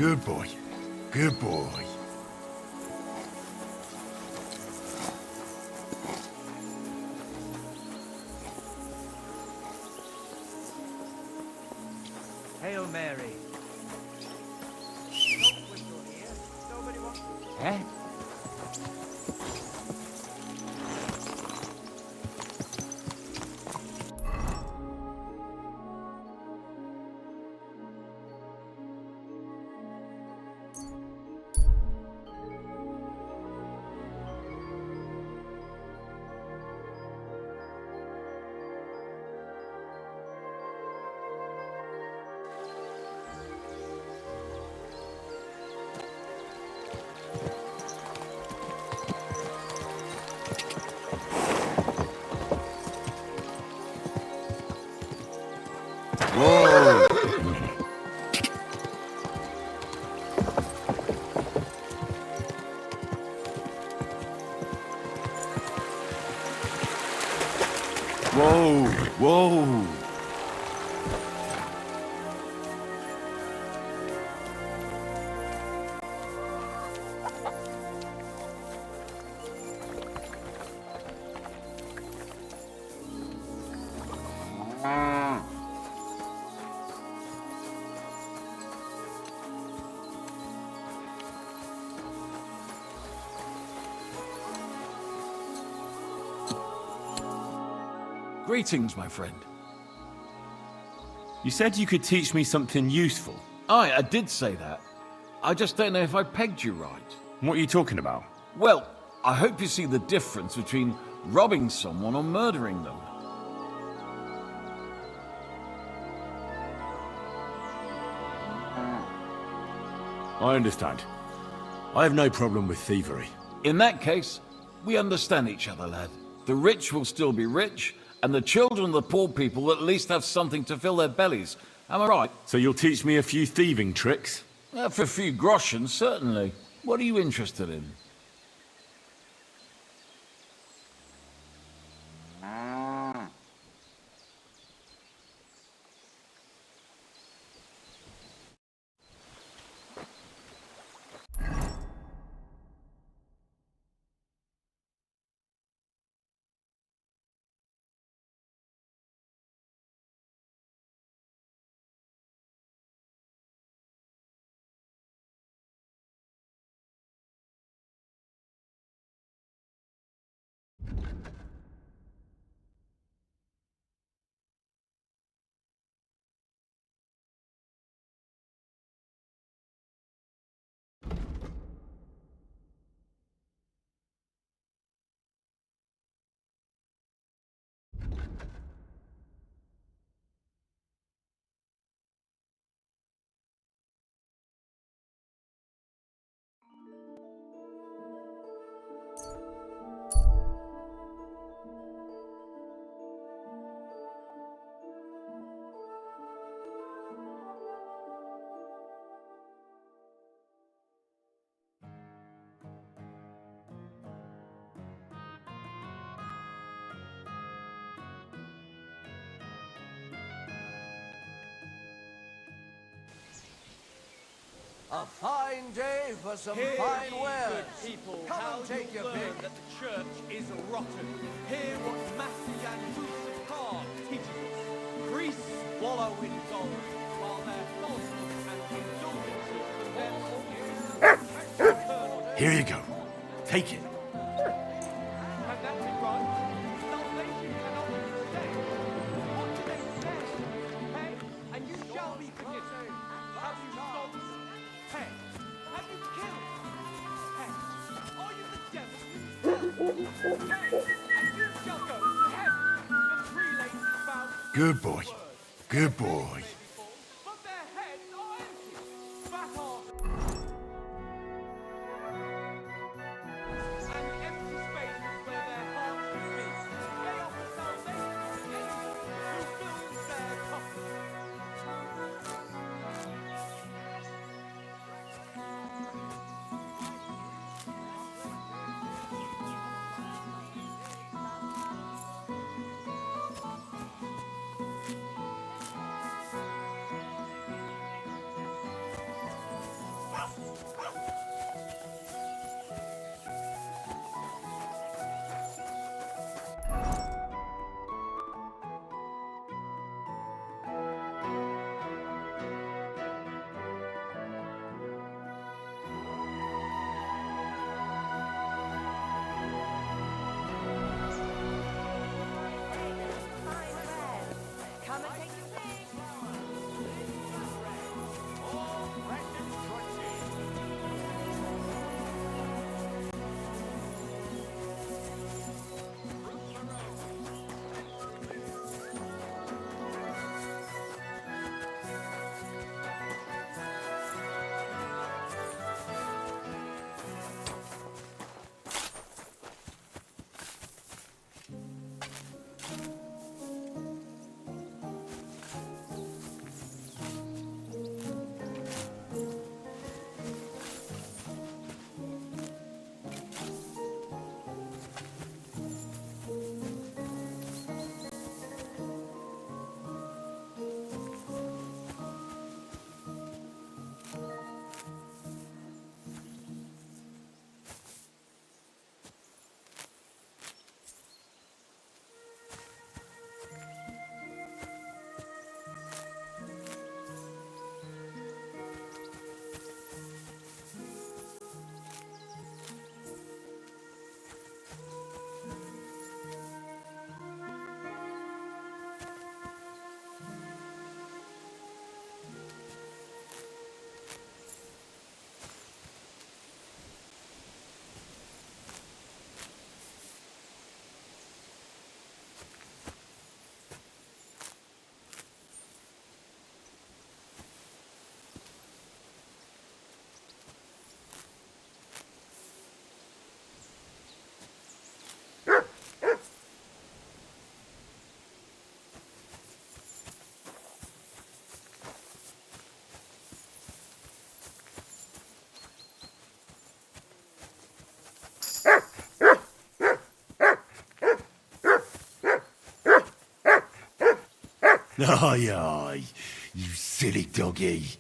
Good boy. Good boy. Hail Mary. Eh? Whoa! Whoa! Whoa! Greetings, my friend. You said you could teach me something useful. Aye, I did say that. I just don't know if I pegged you right. What are you talking about? Well, I hope you see the difference between robbing someone or murdering them. I understand. I have no problem with thievery. In that case, we understand each other, lad. The rich will still be rich, and the children of the poor people will at least have something to fill their bellies. Am I right? So you'll teach me a few thieving tricks? For a few groshens, certainly. What are you interested in? A fine day for some Hear fine ye, wares. good people, Come how and take you your learn pick. that the church is rotten. Hear what Massey and Crucificar teaches us. Priests wallow in gold, while their falsehood and indulgences Here you go. Take it. Can that be right? Salvation cannot be saved. What do they say? Pay, and you shall be forgiven. Have you sold? Pay. Have you killed? Pay. Are you the devil? Pay, and you shall go to heaven. The prelates found Good boy. Good boy. but their heads are empty. Fat off. And empty spaces where their hearts should be. They offer salvation to anyone who fills their coffers. Aye, aye, you silly doggy.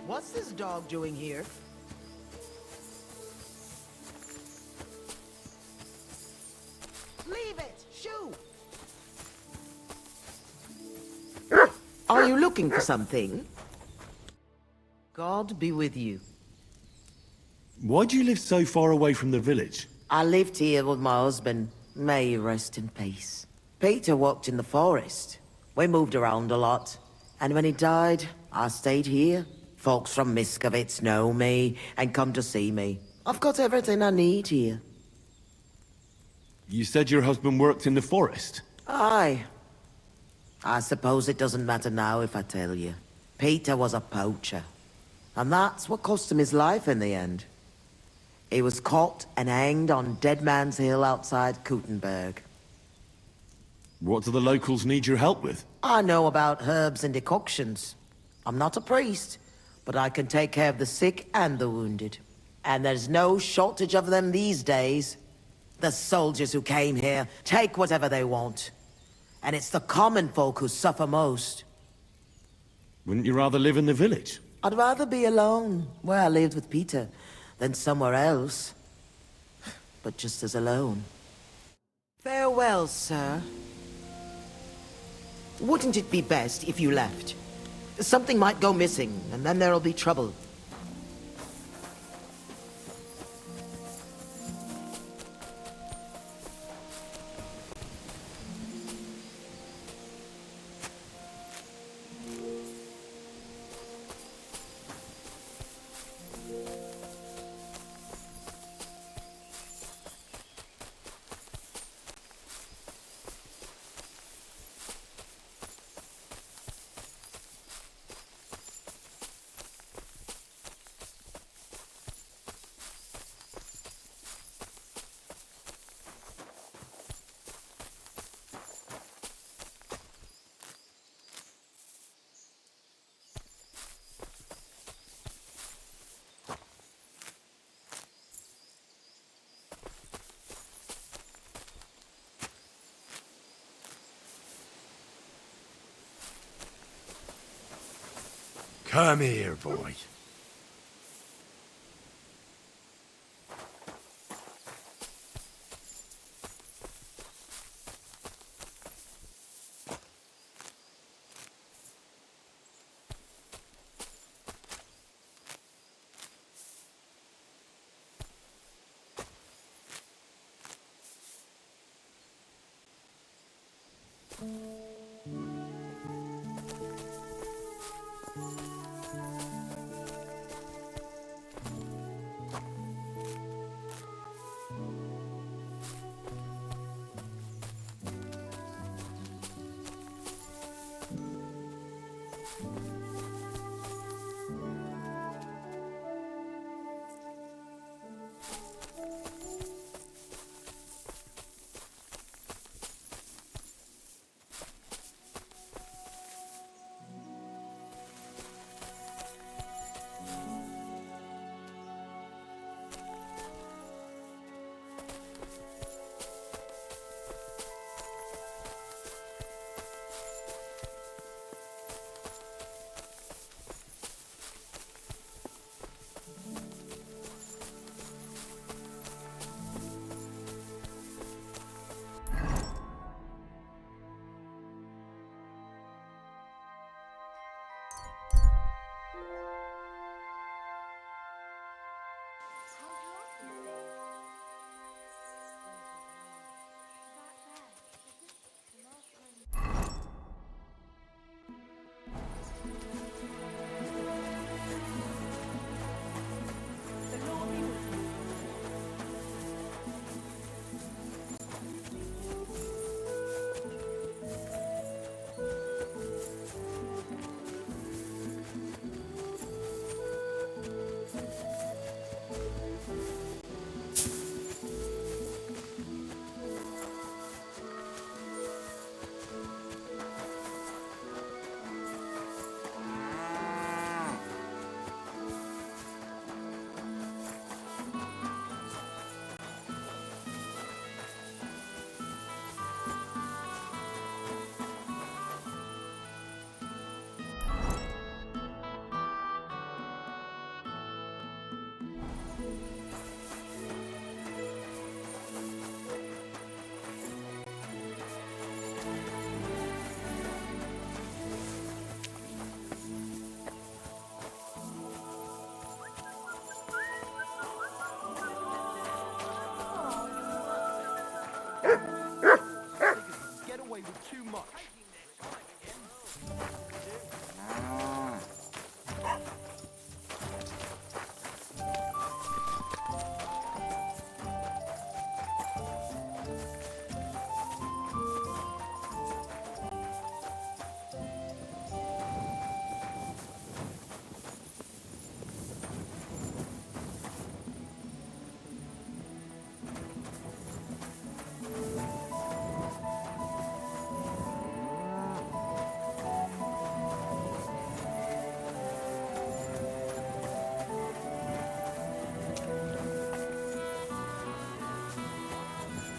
What's this dog doing here? Leave it! Shoo! Are you looking for something? God be with you. Why do you live so far away from the village? I lived here with my husband. May he rest in peace. Peter worked in the forest. We moved around a lot. And when he died, I stayed here. Folks from Miskovitz know me and come to see me. I've got everything I need here. You said your husband worked in the forest? Aye. I suppose it doesn't matter now if I tell you. Peter was a poacher. And that's what cost him his life in the end. He was caught and hanged on Dead Man's Hill outside Kuttenberg. What do the locals need your help with? I know about herbs and decoctions. I'm not a priest, but I can take care of the sick and the wounded. And there's no shortage of them these days. The soldiers who came here take whatever they want. And it's the common folk who suffer most. Wouldn't you rather live in the village? I'd rather be alone, where I lived with Peter, than somewhere else. But just as alone. Farewell, sir. Wouldn't it be best if you left? Something might go missing, and then there'll be trouble. Come here, boy.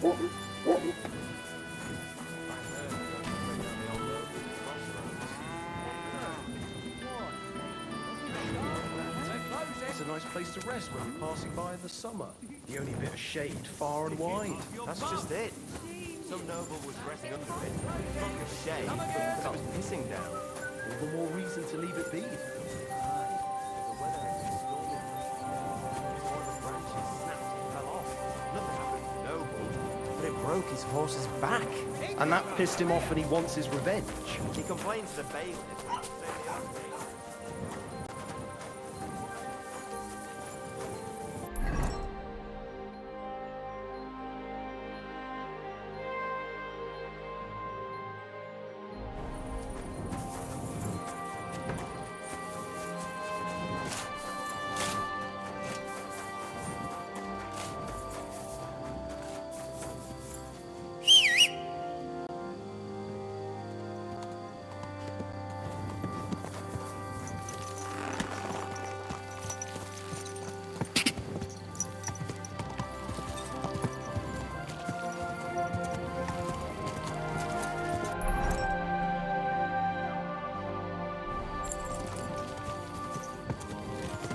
It's a nice place to rest when you're passing by in the summer. The only bit of shade far and wide. That's just it. Some noble was resting under it. Not your shade, but it was pissing down. All the more reason to leave it be. But it broke his horse's back. And that pissed him off and he wants his revenge. He complains to the bailiff.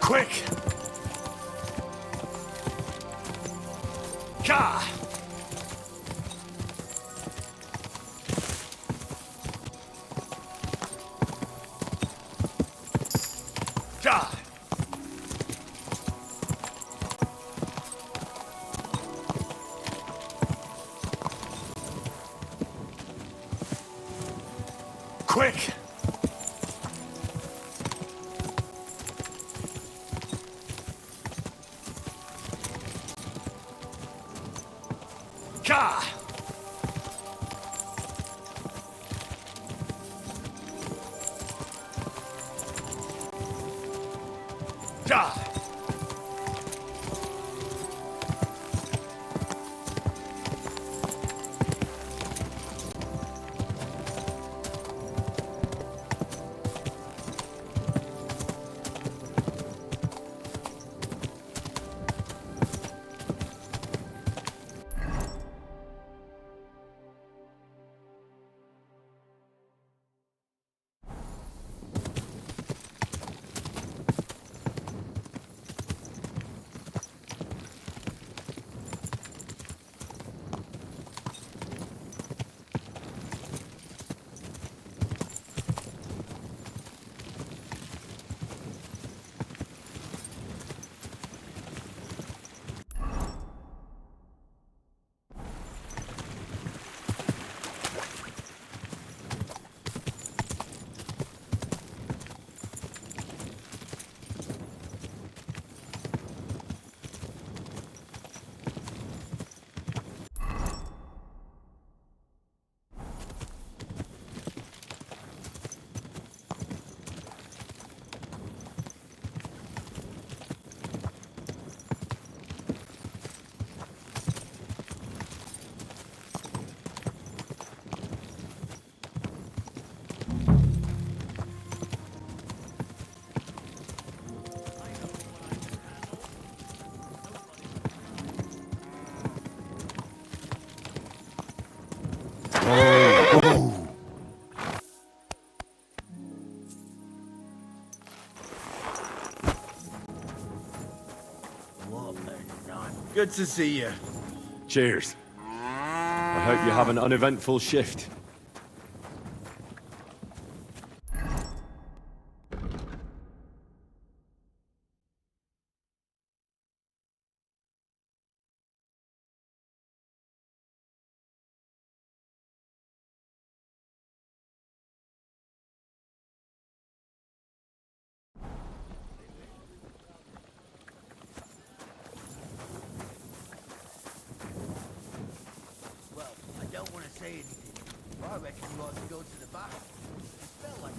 Quick! Ka! Ka! Quick! Ka! Ka! Good to see you. Cheers. I hope you have an uneventful shift. I don't want to say anything, but I reckon you ought to go to the back. It felt like a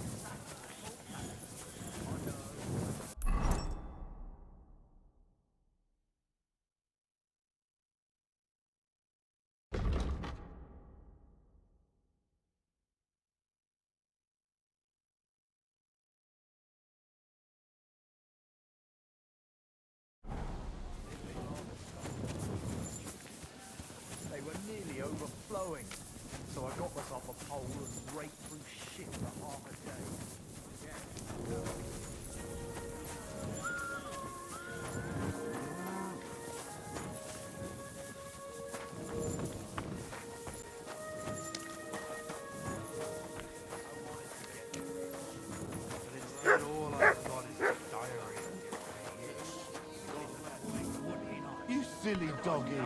They were flowing. So I got myself a pole and raked through shit for half a day. But instead all I've got is a diary. You silly doggy.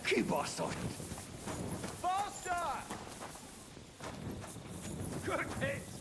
Keep us on. Faster! Good hit!